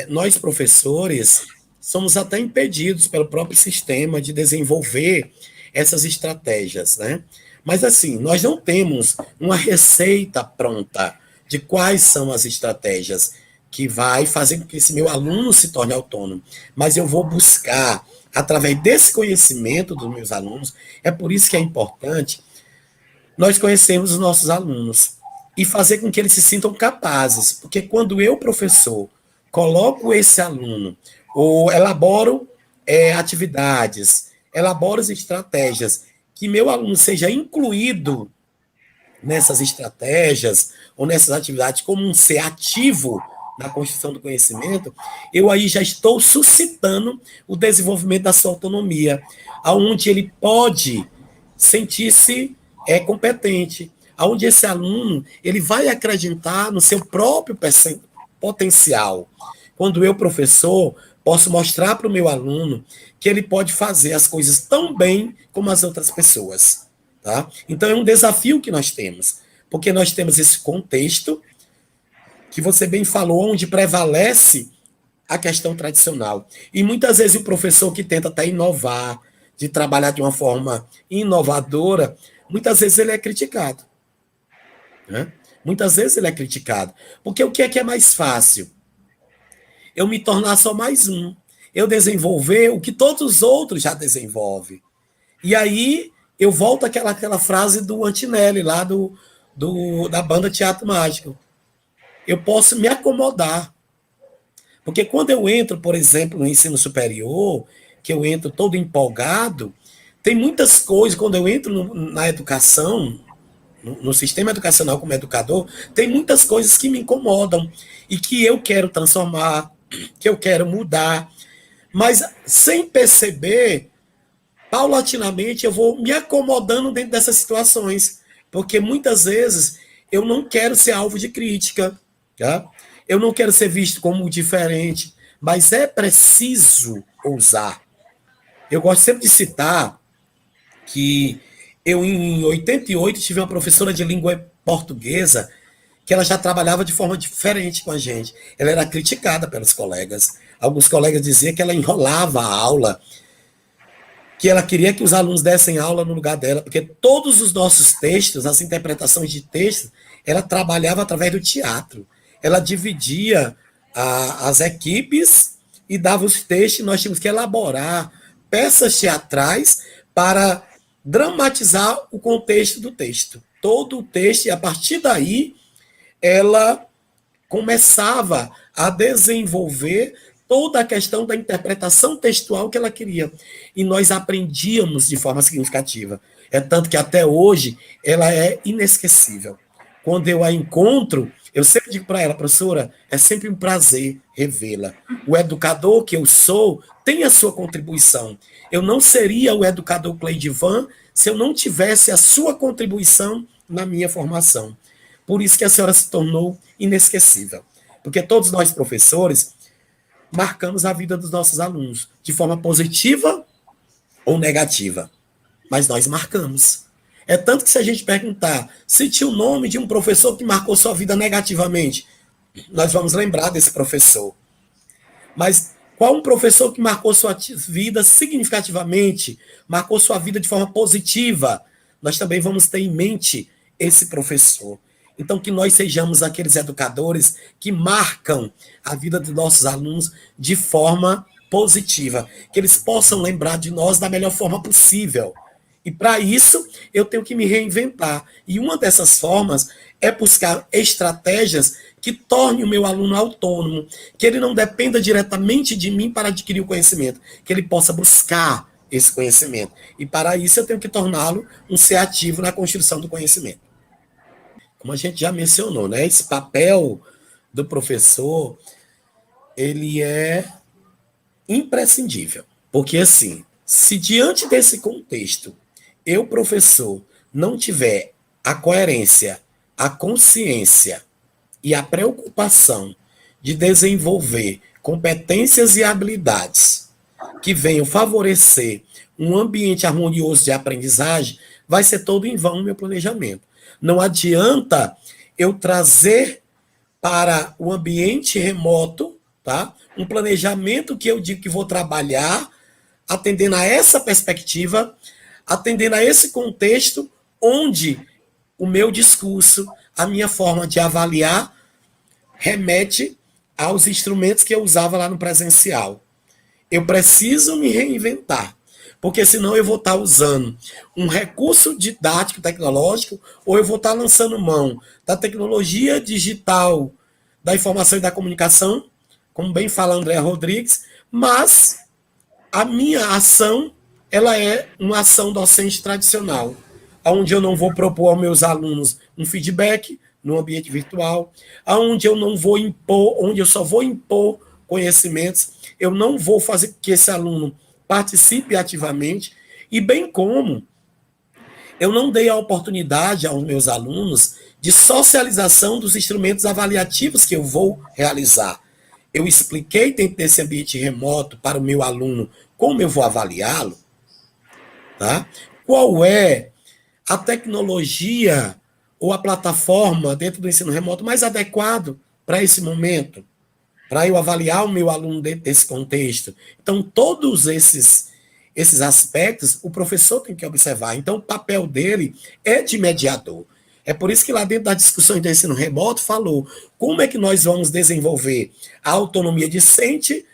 A: nós professores somos até impedidos pelo próprio sistema de desenvolver essas estratégias, né? Mas assim, nós não temos uma receita pronta de quais são as estratégias que vai fazer com que esse meu aluno se torne autônomo, mas eu vou buscar, através desse conhecimento dos meus alunos, é por isso que é importante nós conhecermos os nossos alunos e fazer com que eles se sintam capazes, porque quando eu, professor, coloco esse aluno, ou elaboro atividades, elaboro as estratégias, que meu aluno seja incluído nessas estratégias ou nessas atividades como um ser ativo na construção do conhecimento, eu aí já estou suscitando o desenvolvimento da sua autonomia, aonde ele pode sentir-se competente, aonde esse aluno ele vai acreditar no seu próprio potencial. Quando eu, professor, posso mostrar para o meu aluno que ele pode fazer as coisas tão bem como as outras pessoas. Tá? Então é um desafio que nós temos, porque nós temos esse contexto que você bem falou, onde prevalece a questão tradicional. E muitas vezes o professor que tenta até inovar, de trabalhar de uma forma inovadora, muitas vezes ele é criticado. Né? Muitas vezes ele é criticado. Porque o que é mais fácil? Eu me tornar só mais um. Eu desenvolver o que todos os outros já desenvolvem. E aí eu volto àquela frase do Antinelli, lá da banda Teatro Mágico. Eu posso me acomodar. Porque quando eu entro, por exemplo, no ensino superior, que eu entro todo empolgado, tem muitas coisas, quando eu entro na educação, no sistema educacional como educador, tem muitas coisas que me incomodam e que eu quero transformar, que eu quero mudar. Mas, sem perceber, paulatinamente eu vou me acomodando dentro dessas situações, porque muitas vezes eu não quero ser alvo de crítica, tá? Eu não quero ser visto como diferente, mas é preciso ousar. Eu gosto sempre de citar que eu, em 88, tive uma professora de língua portuguesa que ela já trabalhava de forma diferente com a gente. Ela era criticada pelos colegas. Alguns colegas diziam que ela enrolava a aula, que ela queria que os alunos dessem aula no lugar dela, porque todos os nossos textos, as interpretações de textos, ela trabalhava através do teatro. Ela dividia as equipes e dava os textos, e nós tínhamos que elaborar peças teatrais para dramatizar o contexto do texto. Todo o texto, e a partir daí, ela começava a desenvolver toda a questão da interpretação textual que ela queria. E nós aprendíamos de forma significativa. É tanto que até hoje ela é inesquecível. Quando eu a encontro, eu sempre digo para ela, professora, é sempre um prazer revê-la. O educador que eu sou tem a sua contribuição. Eu não seria o educador Cleidivan se eu não tivesse a sua contribuição na minha formação. Por isso que a senhora se tornou inesquecível. Porque todos nós, professores, marcamos a vida dos nossos alunos, de forma positiva ou negativa. Mas nós marcamos. É tanto que se a gente perguntar, cite o nome de um professor que marcou sua vida negativamente, nós vamos lembrar desse professor. Mas qual um professor que marcou sua vida significativamente, marcou sua vida de forma positiva, nós também vamos ter em mente esse professor. Então, que nós sejamos aqueles educadores que marcam a vida dos nossos alunos de forma positiva, que eles possam lembrar de nós da melhor forma possível. E para isso, eu tenho que me reinventar. E uma dessas formas é buscar estratégias que tornem o meu aluno autônomo, que ele não dependa diretamente de mim para adquirir o conhecimento, que ele possa buscar esse conhecimento. E para isso, eu tenho que torná-lo um ser ativo na construção do conhecimento. Como a gente já mencionou, né? Esse papel do professor, ele é imprescindível. Porque, assim, se diante desse contexto, eu, professor, não tiver a coerência, a consciência e a preocupação de desenvolver competências e habilidades que venham favorecer um ambiente harmonioso de aprendizagem, vai ser todo em vão o meu planejamento. Não adianta eu trazer para o ambiente remoto, tá? Um planejamento que eu digo que vou trabalhar, atendendo a essa perspectiva, atendendo a esse contexto, onde o meu discurso, a minha forma de avaliar, remete aos instrumentos que eu usava lá no presencial. Eu preciso me reinventar, porque senão eu vou estar usando um recurso didático tecnológico ou eu vou estar lançando mão da tecnologia digital da informação e da comunicação, como bem fala André Rodrigues, mas a minha ação ela é uma ação docente tradicional, onde eu não vou propor aos meus alunos um feedback no ambiente virtual, onde eu não vou impor, onde eu só vou impor conhecimentos, eu não vou fazer que esse aluno participe ativamente, e bem como eu não dei a oportunidade aos meus alunos de socialização dos instrumentos avaliativos que eu vou realizar. Eu expliquei dentro desse ambiente remoto para o meu aluno como eu vou avaliá-lo, tá? Qual é a tecnologia ou a plataforma dentro do ensino remoto mais adequado para esse momento, para eu avaliar o meu aluno dentro desse contexto. Então, todos esses aspectos, o professor tem que observar. Então, o papel dele é de mediador. É por isso que lá dentro das discussões do ensino remoto falou como é que nós vamos desenvolver a autonomia discente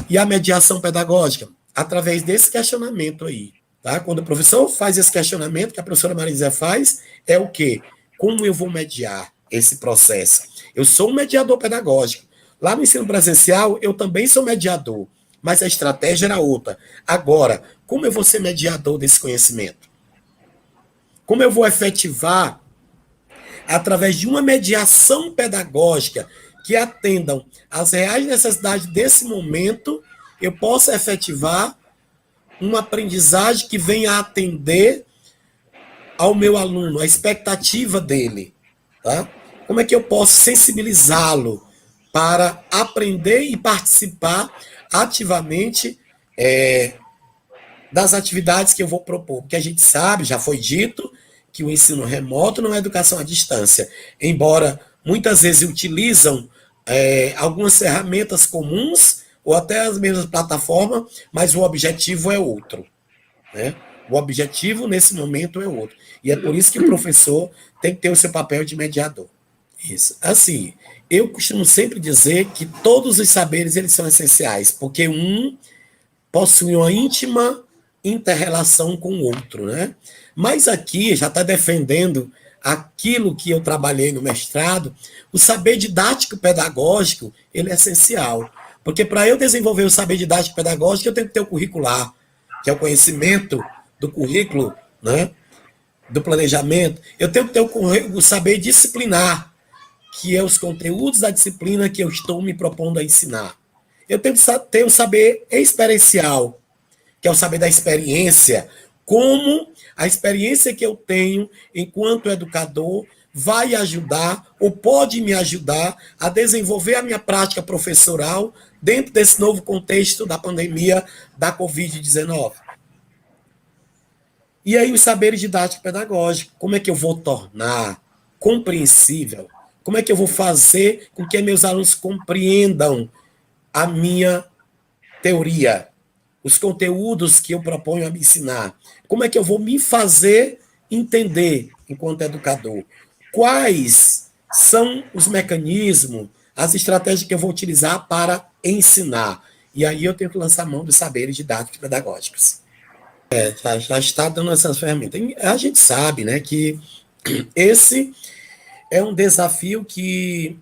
A: e a mediação pedagógica, através desse questionamento aí. Tá? Quando o professor faz esse questionamento, que a professora Marisa faz, é o quê? Como eu vou mediar esse processo? Eu sou um mediador pedagógico. Lá no ensino presencial, eu também sou mediador, mas a estratégia era outra. Agora, como eu vou ser mediador desse conhecimento? Como eu vou efetivar, através de uma mediação pedagógica que atendam às reais necessidades desse momento, eu possa efetivar uma aprendizagem que venha atender ao meu aluno, a expectativa dele, tá? Como é que eu posso sensibilizá-lo para aprender e participar ativamente das atividades que eu vou propor? Porque a gente sabe, já foi dito, que o ensino remoto não é educação à distância, embora muitas vezes utilizam algumas ferramentas comuns ou até as mesmas plataformas, mas o objetivo é outro, né? O objetivo nesse momento é outro. E é por isso que o professor tem que ter o seu papel de mediador. Isso. Assim, eu costumo sempre dizer que todos os saberes eles são essenciais, porque um possui uma íntima inter-relação com o outro, né? Mas aqui já está defendendo aquilo que eu trabalhei no mestrado, o saber didático pedagógico, ele é essencial. Porque para eu desenvolver o saber didático pedagógico, eu tenho que ter o curricular, que é o conhecimento do currículo, né? Do planejamento. Eu tenho que ter o saber disciplinar, que é os conteúdos da disciplina que eu estou me propondo a ensinar. Eu tenho que ter o saber experiencial, que é o saber da experiência, como a experiência que eu tenho enquanto educador vai ajudar ou pode me ajudar a desenvolver a minha prática professoral dentro desse novo contexto da pandemia da Covid-19. E aí os saberes didáticos pedagógicos, como é que eu vou tornar compreensível? Como é que eu vou fazer com que meus alunos compreendam a minha teoria, os conteúdos que eu proponho a me ensinar? Como é que eu vou me fazer entender enquanto educador? Quais são os mecanismos, as estratégias que eu vou utilizar para ensinar? E aí eu tenho que lançar mão dos saberes didáticos pedagógicos. Já está dando essas ferramentas. A gente sabe, né, que esse é um desafio que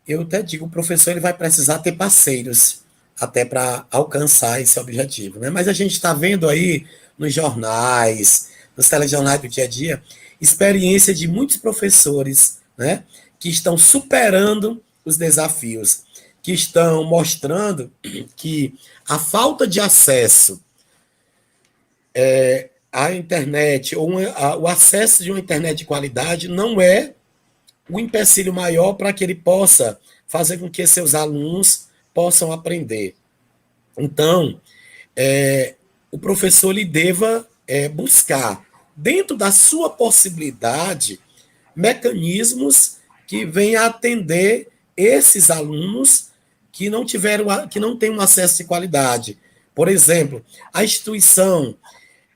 A: eu até digo, o professor ele vai precisar ter parceiros até para alcançar esse objetivo, né? Mas a gente está vendo aí nos jornais, nos telejornais do dia a dia, experiência de muitos professores, né, que estão superando os desafios, que estão mostrando que a falta de acesso à internet, ou o acesso de uma internet de qualidade, não é o empecilho maior para que ele possa fazer com que seus alunos possam aprender. Então, o professor ele deva buscar, dentro da sua possibilidade, mecanismos que venham atender esses alunos que não têm um acesso de qualidade. Por exemplo, a instituição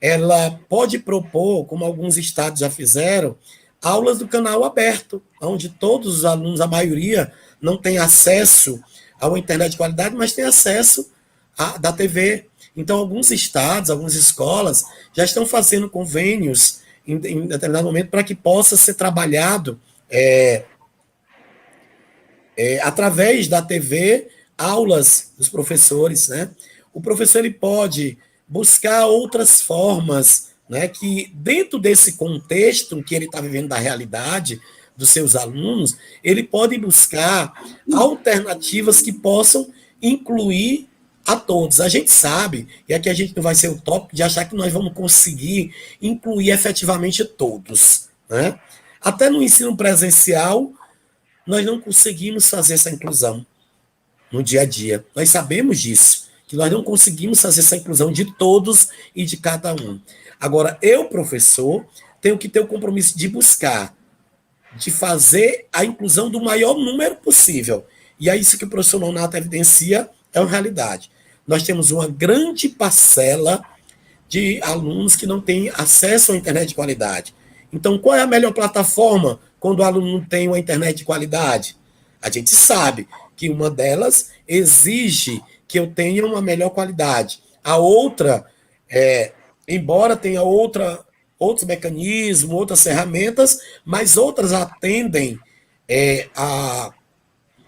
A: ela pode propor, como alguns estados já fizeram, aulas do canal aberto, onde todos os alunos, a maioria, não tem acesso a uma internet de qualidade, mas tem acesso da TV. Então, alguns estados, algumas escolas já estão fazendo convênios em determinado momento para que possa ser trabalhado através da TV, aulas dos professores, né? O professor ele pode buscar outras formas, né, que dentro desse contexto que ele está vivendo da realidade dos seus alunos, ele pode buscar alternativas que possam incluir a todos. A gente sabe, e aqui a gente não vai ser utópico de achar que nós vamos conseguir incluir efetivamente todos, né? Até no ensino presencial, nós não conseguimos fazer essa inclusão no dia a dia. Nós sabemos disso, que nós não conseguimos fazer essa inclusão de todos e de cada um. Agora, eu, professor, tenho que ter o compromisso de buscar, de fazer a inclusão do maior número possível. E é isso que o professor Nonato evidencia, é uma realidade. Nós temos uma grande parcela de alunos que não têm acesso à internet de qualidade. Então, qual é a melhor plataforma quando o aluno não tem uma internet de qualidade? A gente sabe que uma delas exige que eu tenha uma melhor qualidade. A outra, embora tenha outros mecanismos, outras ferramentas, mas outras atendem a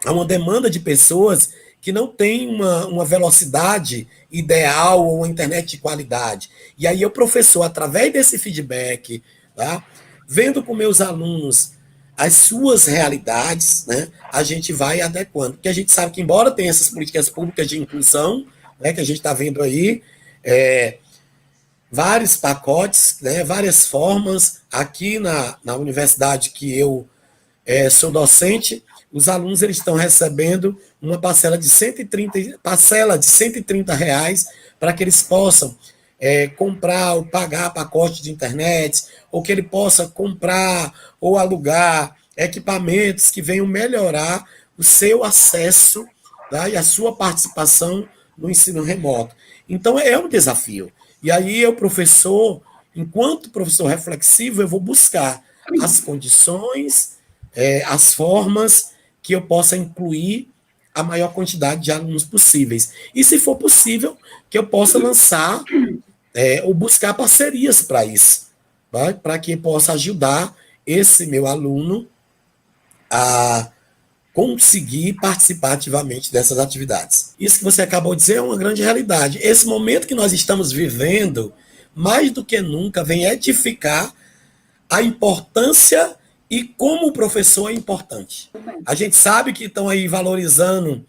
A: uma demanda de pessoas que não tem uma velocidade ideal ou uma internet de qualidade. E aí o professor, através desse feedback, tá, vendo com meus alunos as suas realidades, né, a gente vai adequando. Porque a gente sabe que, embora tenha essas políticas públicas de inclusão, né, que a gente está vendo aí, vários pacotes, né, várias formas, aqui na universidade que eu sou docente, os alunos eles estão recebendo uma parcela de 130 reais para que eles possam comprar ou pagar pacote de internet, ou que ele possa comprar ou alugar equipamentos que venham melhorar o seu acesso, tá, e a sua participação no ensino remoto. Então, é um desafio. E aí, eu, professor, enquanto professor reflexivo, eu vou buscar as condições, as formas que eu possa incluir a maior quantidade de alunos possíveis. E, se for possível, que eu possa lançar ou buscar parcerias para isso, tá? Para que possa ajudar esse meu aluno a conseguir participar ativamente dessas atividades. Isso que você acabou de dizer é uma grande realidade. Esse momento que nós estamos vivendo, mais do que nunca, vem edificar a importância e como o professor é importante. A gente sabe que estão aí valorizando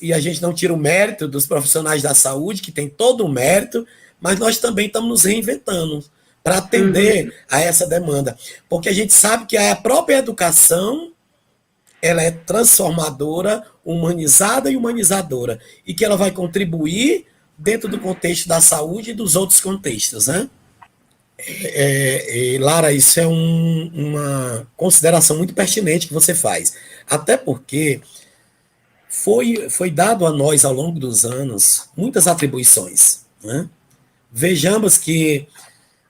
A: e a gente não tira o mérito dos profissionais da saúde, que tem todo o mérito, mas nós também estamos nos reinventando para atender a essa demanda. Porque a gente sabe que a própria educação ela é transformadora, humanizada e humanizadora, e que ela vai contribuir dentro do contexto da saúde e dos outros contextos, né? Lara, isso é uma consideração muito pertinente que você faz. Até porque foi dado a nós, ao longo dos anos, muitas atribuições, né? Vejamos que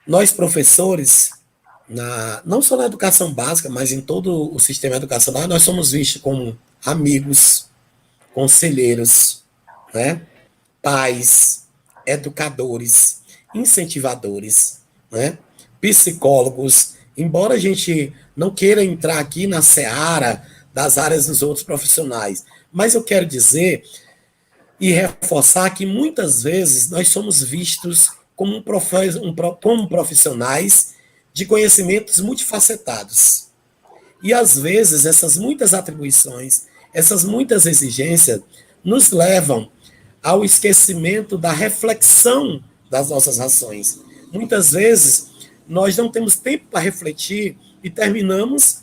A: nós, professores, não só na educação básica, mas em todo o sistema educacional, nós somos vistos como amigos, conselheiros, né? Pais, educadores, incentivadores, né? Psicólogos. Embora a gente não queira entrar aqui na seara das áreas dos outros profissionais, mas eu quero dizer e reforçar que muitas vezes nós somos vistos como profissionais de conhecimentos multifacetados. E às vezes essas muitas atribuições, essas muitas exigências nos levam ao esquecimento da reflexão das nossas ações. Muitas vezes nós não temos tempo para refletir e terminamos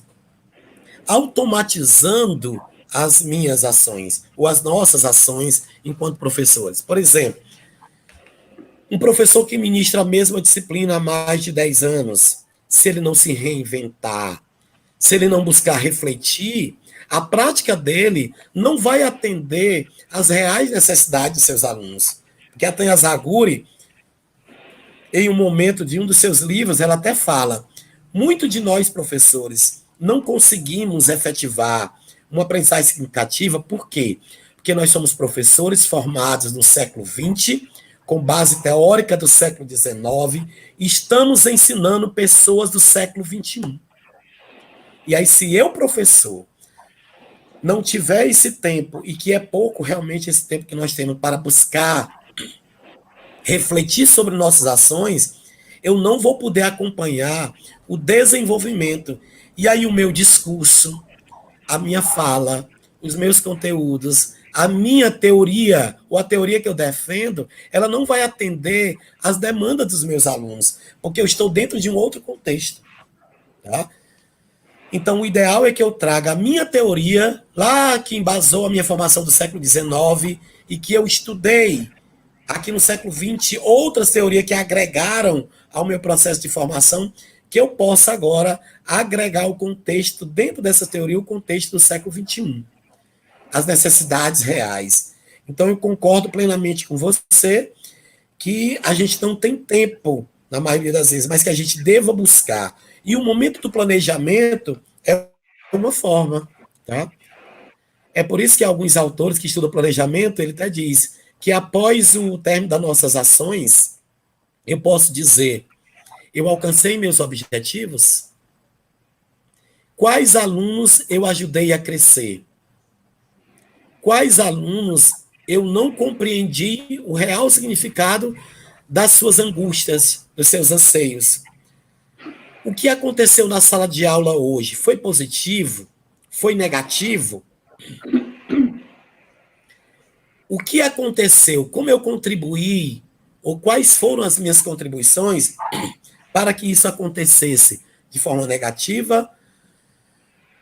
A: automatizando as minhas ações, ou as nossas ações enquanto professores. Por exemplo, um professor que ministra a mesma disciplina há mais de 10 anos, se ele não se reinventar, se ele não buscar refletir, a prática dele não vai atender às reais necessidades dos seus alunos. Porque a Tânia Zaguri, em um momento de um dos seus livros, ela até fala: Muito de nós, professores, não conseguimos efetivar uma aprendizagem significativa, por quê? Porque nós somos professores formados no século XX, com base teórica do século XIX, e estamos ensinando pessoas do século XXI. E aí, se eu, professor, não tiver esse tempo, e que é pouco realmente esse tempo que nós temos para buscar refletir sobre nossas ações, eu não vou poder acompanhar o desenvolvimento. E aí o meu discurso, a minha fala, os meus conteúdos, a minha teoria, ou a teoria que eu defendo, ela não vai atender às demandas dos meus alunos, porque eu estou dentro de um outro contexto. Tá? Então, o ideal é que eu traga a minha teoria, lá que embasou a minha formação do século XIX, e que eu estudei aqui no século XX, outras teorias que agregaram ao meu processo de formação, que eu possa agora agregar o contexto, dentro dessa teoria, o contexto do século XXI, as necessidades reais. Então, eu concordo plenamente com você que a gente não tem tempo, na maioria das vezes, mas que a gente deva buscar. E o momento do planejamento é uma forma, tá? É por isso que alguns autores que estudam planejamento, ele até diz que após o término das nossas ações, eu posso dizer, eu alcancei meus objetivos? Quais alunos eu ajudei a crescer? Quais alunos eu não compreendi o real significado das suas angústias, dos seus anseios? O que aconteceu na sala de aula hoje? Foi positivo? Foi negativo? O que aconteceu? Como eu contribuí? Ou quais foram as minhas contribuições para que isso acontecesse de forma negativa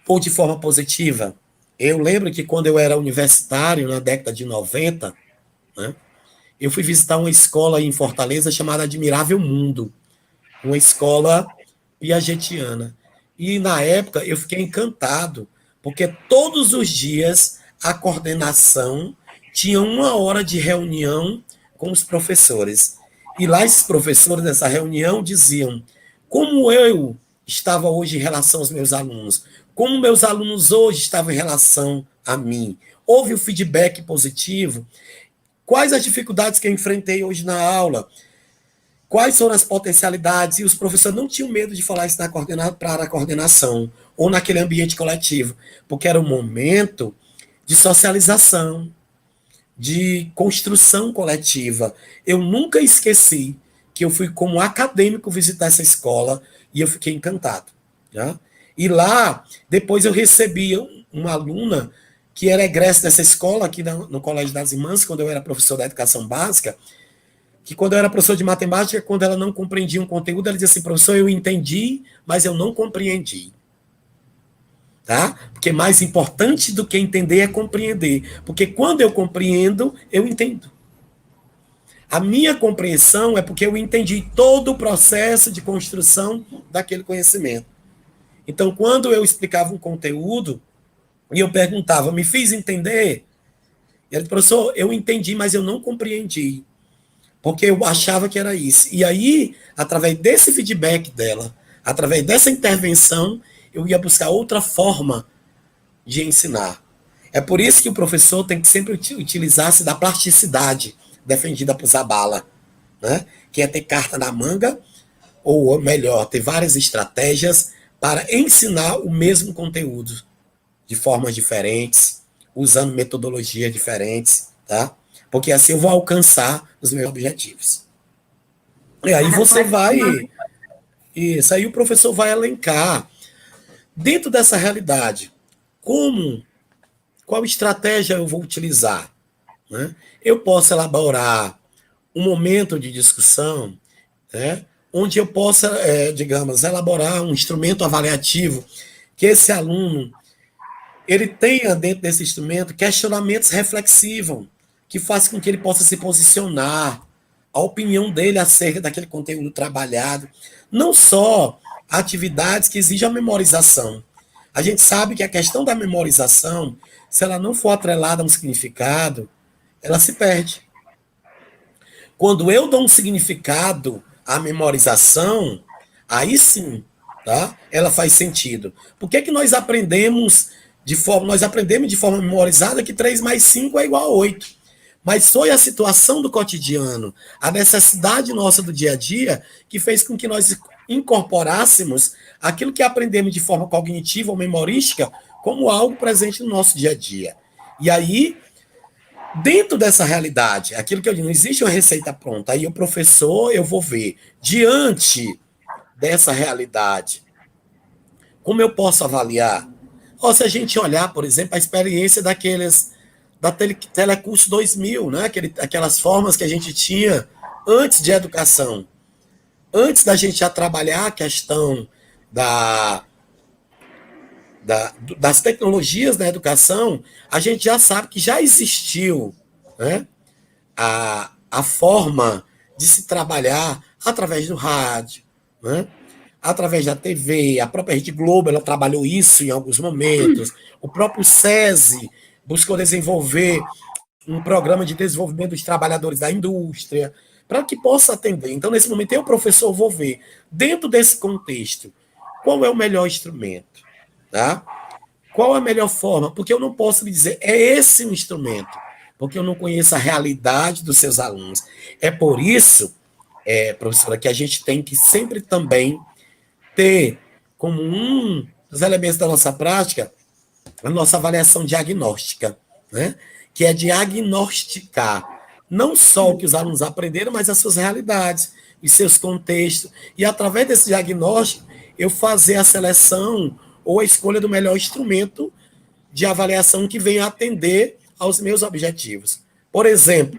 A: ou de forma positiva? Eu lembro que quando eu era universitário, na década de 90, né, eu fui visitar uma escola em Fortaleza chamada Admirável Mundo, uma escola piagetiana. E na época eu fiquei encantado, porque todos os dias a coordenação tinha 1 hora de reunião com os professores. E lá esses professores nessa reunião diziam como eu estava hoje em relação aos meus alunos, como meus alunos hoje estavam em relação a mim. Houve o feedback positivo? Quais as dificuldades que eu enfrentei hoje na aula? Quais foram as potencialidades? E os professores não tinham medo de falar isso para a coordenação ou naquele ambiente coletivo, porque era um momento de socialização, de construção coletiva. Eu nunca esqueci que eu fui como acadêmico visitar essa escola e eu fiquei encantado. Né? E lá, depois eu recebi uma aluna que era egressa dessa escola aqui no Colégio das Irmãs, quando eu era professor da educação básica, que quando eu era professor de matemática, quando ela não compreendia um conteúdo, ela dizia assim, professor, eu entendi, mas eu não compreendi. Tá? Porque mais importante do que entender é compreender. Porque quando eu compreendo, eu entendo. A minha compreensão é porque eu entendi todo o processo de construção daquele conhecimento. Então, quando eu explicava um conteúdo, e eu perguntava, me fiz entender? E ela disse, professor, eu entendi, mas eu não compreendi. Porque eu achava que era isso. E aí, através desse feedback dela, através dessa intervenção, eu ia buscar outra forma de ensinar. É por isso que o professor tem que sempre utilizar-se da plasticidade defendida por Zabala, né? Que é ter carta na manga, ou melhor, ter várias estratégias para ensinar o mesmo conteúdo de formas diferentes, usando metodologias diferentes, tá? Porque assim eu vou alcançar os meus objetivos. E aí você vai, isso aí o professor vai elencar dentro dessa realidade, qual estratégia eu vou utilizar, né? Eu posso elaborar um momento de discussão, né, onde eu possa, digamos, elaborar um instrumento avaliativo que esse aluno ele tenha dentro desse instrumento questionamentos reflexivos, que façam com que ele possa se posicionar, a opinião dele acerca daquele conteúdo trabalhado, não só atividades que exigem a memorização. A gente sabe que a questão da memorização, se ela não for atrelada a um significado, ela se perde. Quando eu dou um significado à memorização, aí sim, tá? Ela faz sentido. Por que nós aprendemos de forma memorizada que 3 mais 5 é igual a 8? Mas foi a situação do cotidiano, a necessidade nossa do dia a dia, que fez com que nós incorporássemos aquilo que aprendemos de forma cognitiva ou memorística como algo presente no nosso dia a dia. E aí, dentro dessa realidade, aquilo que eu digo, não existe uma receita pronta. Aí o professor, eu vou ver, diante dessa realidade, como eu posso avaliar? Ou se a gente olhar, por exemplo, a experiência da Telecurso 2000, né? Aquelas formas que a gente tinha antes de educação, antes da gente já trabalhar a questão da, das tecnologias na educação, a gente já sabe que já existiu, né, a forma de se trabalhar através do rádio, né, através da TV, a própria Rede Globo, ela trabalhou isso em alguns momentos, o próprio SESI buscou desenvolver um programa de desenvolvimento dos trabalhadores da indústria, para que possa atender. Então, nesse momento, eu, professor, vou ver, dentro desse contexto, qual é o melhor instrumento, tá? Qual a melhor forma? Porque eu não posso lhe dizer, é esse o instrumento, porque eu não conheço a realidade dos seus alunos. É por isso, professora, que a gente tem que sempre também ter como um dos elementos da nossa prática a nossa avaliação diagnóstica, né? Que é diagnosticar não só o que os alunos aprenderam, mas as suas realidades, os seus contextos. E através desse diagnóstico, eu fazer a seleção ou a escolha do melhor instrumento de avaliação que venha atender aos meus objetivos. Por exemplo,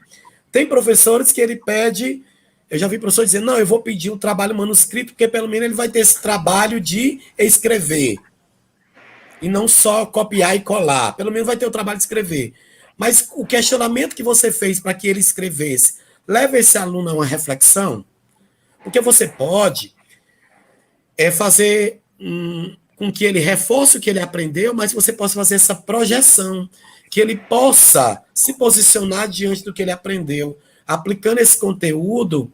A: tem professores que ele pede, eu já vi professor dizer, não, eu vou pedir o trabalho manuscrito, porque pelo menos ele vai ter esse trabalho de escrever. E não só copiar e colar. Pelo menos vai ter o trabalho de escrever. Mas o questionamento que você fez para que ele escrevesse, leva esse aluno a uma reflexão? Porque você pode fazer com que ele reforce o que ele aprendeu, mas você possa fazer essa projeção, que ele possa se posicionar diante do que ele aprendeu, aplicando esse conteúdo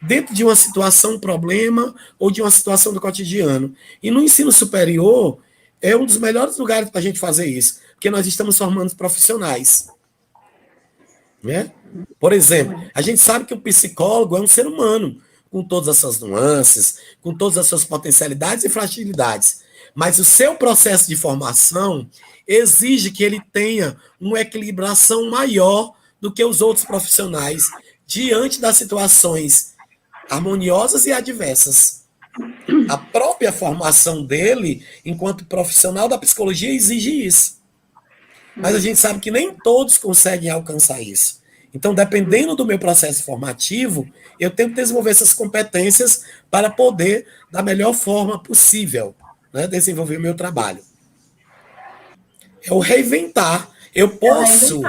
A: dentro de uma situação, um problema, ou de uma situação do cotidiano. E no ensino superior, é um dos melhores lugares para a gente fazer isso, porque nós estamos formando profissionais. Né? Por exemplo, a gente sabe que o psicólogo é um ser humano, com todas as suas nuances, com todas as suas potencialidades e fragilidades. Mas o seu processo de formação exige que ele tenha uma equilibração maior do que os outros profissionais diante das situações harmoniosas e adversas. A própria formação dele, enquanto profissional da psicologia, exige isso. Mas a gente sabe que nem todos conseguem alcançar isso. Então, dependendo do meu processo formativo, eu tenho que desenvolver essas competências para poder, da melhor forma possível, né, desenvolver o meu trabalho. É o reinventar. Eu posso...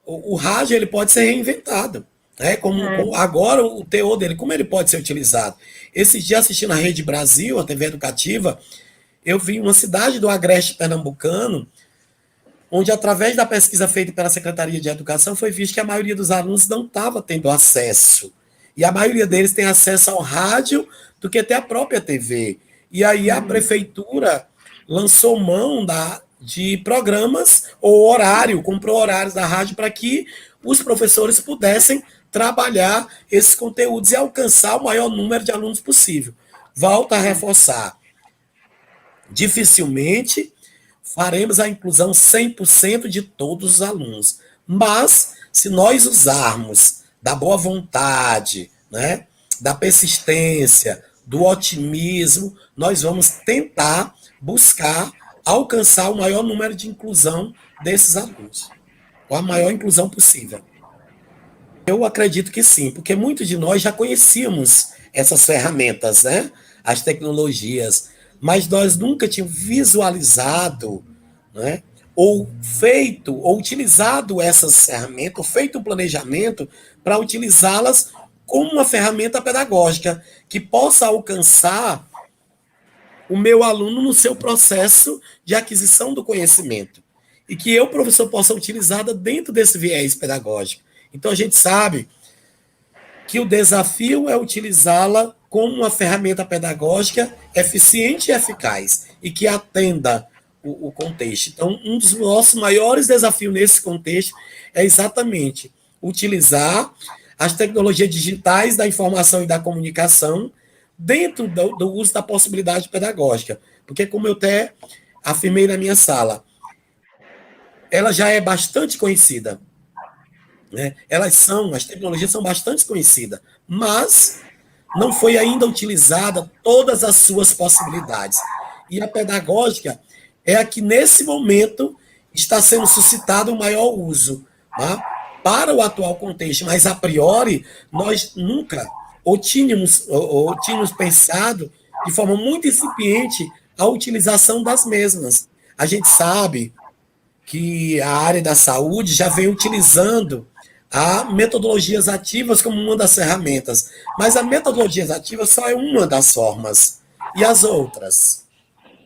A: O rádio ele pode ser reinventado. Né? Como agora o teor dele, como ele pode ser utilizado? Esses dias assistindo a Rede Brasil, a TV educativa, eu vi uma cidade do Agreste Pernambucano, onde através da pesquisa feita pela Secretaria de Educação foi visto que a maioria dos alunos não estava tendo acesso. E a maioria deles tem acesso ao rádio do que até a própria TV. E aí a prefeitura lançou mão de programas ou horário, comprou horários da rádio para que os professores pudessem trabalhar esses conteúdos e alcançar o maior número de alunos possível. Volto a reforçar. Dificilmente faremos a inclusão 100% de todos os alunos. Mas, se nós usarmos da boa vontade, né, da persistência, do otimismo, nós vamos tentar buscar alcançar o maior número de inclusão desses alunos, ou a maior inclusão possível. Eu acredito que sim, porque muitos de nós já conhecíamos essas ferramentas, né? As tecnologias, mas nós nunca tínhamos visualizado, né? Ou feito, ou utilizado essas ferramentas, ou feito um planejamento para utilizá-las como uma ferramenta pedagógica que possa alcançar o meu aluno no seu processo de aquisição do conhecimento. E que eu, professor, possa utilizá-la dentro desse viés pedagógico. Então, a gente sabe que o desafio é utilizá-la como uma ferramenta pedagógica eficiente e eficaz e que atenda o contexto. Então, um dos nossos maiores desafios nesse contexto é exatamente utilizar as tecnologias digitais da informação e da comunicação dentro do uso da possibilidade pedagógica. Porque, como eu até afirmei na minha sala, ela já é bastante conhecida, né? As tecnologias são bastante conhecidas, mas não foi ainda utilizada todas as suas possibilidades. E a pedagógica é a que, nesse momento, está sendo suscitado o maior uso, tá? Para o atual contexto, mas a priori, nós nunca ou tínhamos pensado de forma muito incipiente a utilização das mesmas. A gente sabe que a área da saúde já vem utilizando a metodologias ativas como uma das ferramentas, mas a metodologias ativas só é uma das formas. E as outras,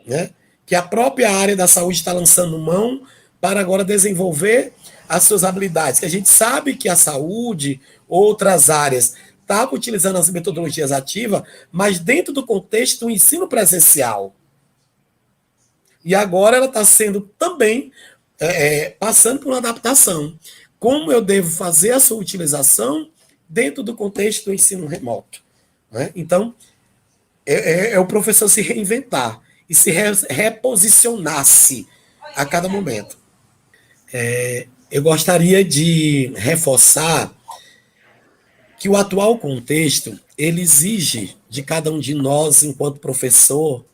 A: né? Que a própria área da saúde está lançando mão para agora desenvolver as suas habilidades, que a gente sabe que a saúde, outras áreas, estavam utilizando as metodologias ativas, mas dentro do contexto do ensino presencial. E agora ela está sendo também passando por uma adaptação. Como eu devo fazer a sua utilização dentro do contexto do ensino remoto? Né? Então, é o professor se reinventar e se reposicionar-se a cada momento. Eu gostaria de reforçar que o atual contexto ele exige de cada um de nós, enquanto professor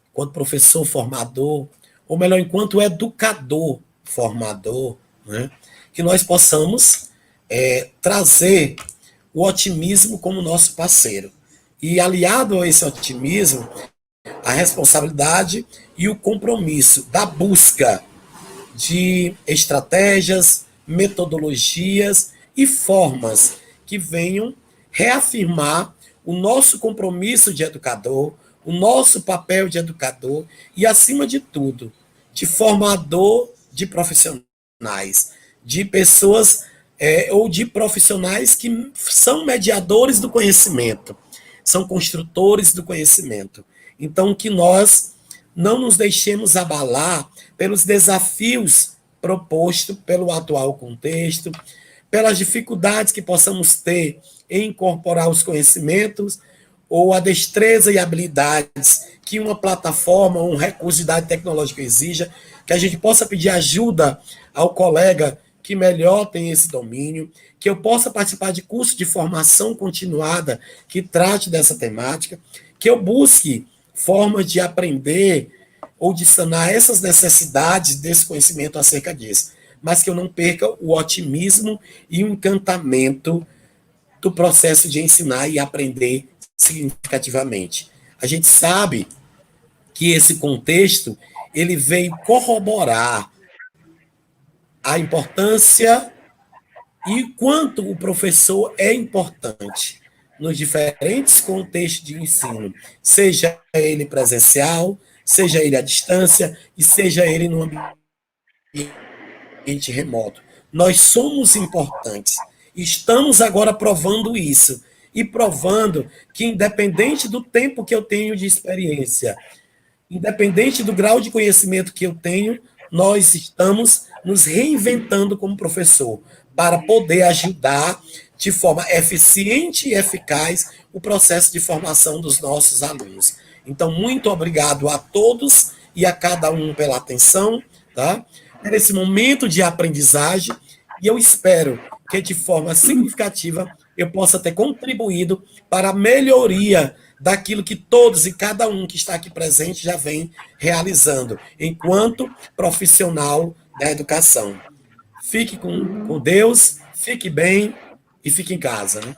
A: formador, ou melhor, enquanto educador formador, né, que nós possamos trazer o otimismo como nosso parceiro. E aliado a esse otimismo, a responsabilidade e o compromisso da busca de estratégias, metodologias e formas que venham reafirmar o nosso compromisso de educador, o nosso papel de educador e, acima de tudo, de formador de profissionais, de pessoas ou de profissionais que são mediadores do conhecimento, são construtores do conhecimento. Então, que nós não nos deixemos abalar pelos desafios propostos pelo atual contexto, pelas dificuldades que possamos ter em incorporar os conhecimentos ou a destreza e habilidades que uma plataforma ou um recurso de idade tecnológica exija, que a gente possa pedir ajuda ao colega que melhor tem esse domínio, que eu possa participar de curso de formação continuada que trate dessa temática, que eu busque formas de aprender ou de sanar essas necessidades desse conhecimento acerca disso, mas que eu não perca o otimismo e o encantamento do processo de ensinar e aprender significativamente. A gente sabe que esse contexto ele veio corroborar a importância e quanto o professor é importante nos diferentes contextos de ensino, seja ele presencial, seja ele à distância e seja ele no ambiente remoto. Nós somos importantes. Estamos agora provando isso. E provando que, independente do tempo que eu tenho de experiência, independente do grau de conhecimento que eu tenho, nós estamos nos reinventando como professor para poder ajudar de forma eficiente e eficaz o processo de formação dos nossos alunos. Então, muito obrigado a todos e a cada um pela atenção, tá? Nesse momento de aprendizagem, e eu espero que de forma significativa eu possa ter contribuído para a melhoria daquilo que todos e cada um que está aqui presente já vem realizando, enquanto profissional da educação. Fique com Deus, fique bem e fique em casa, né?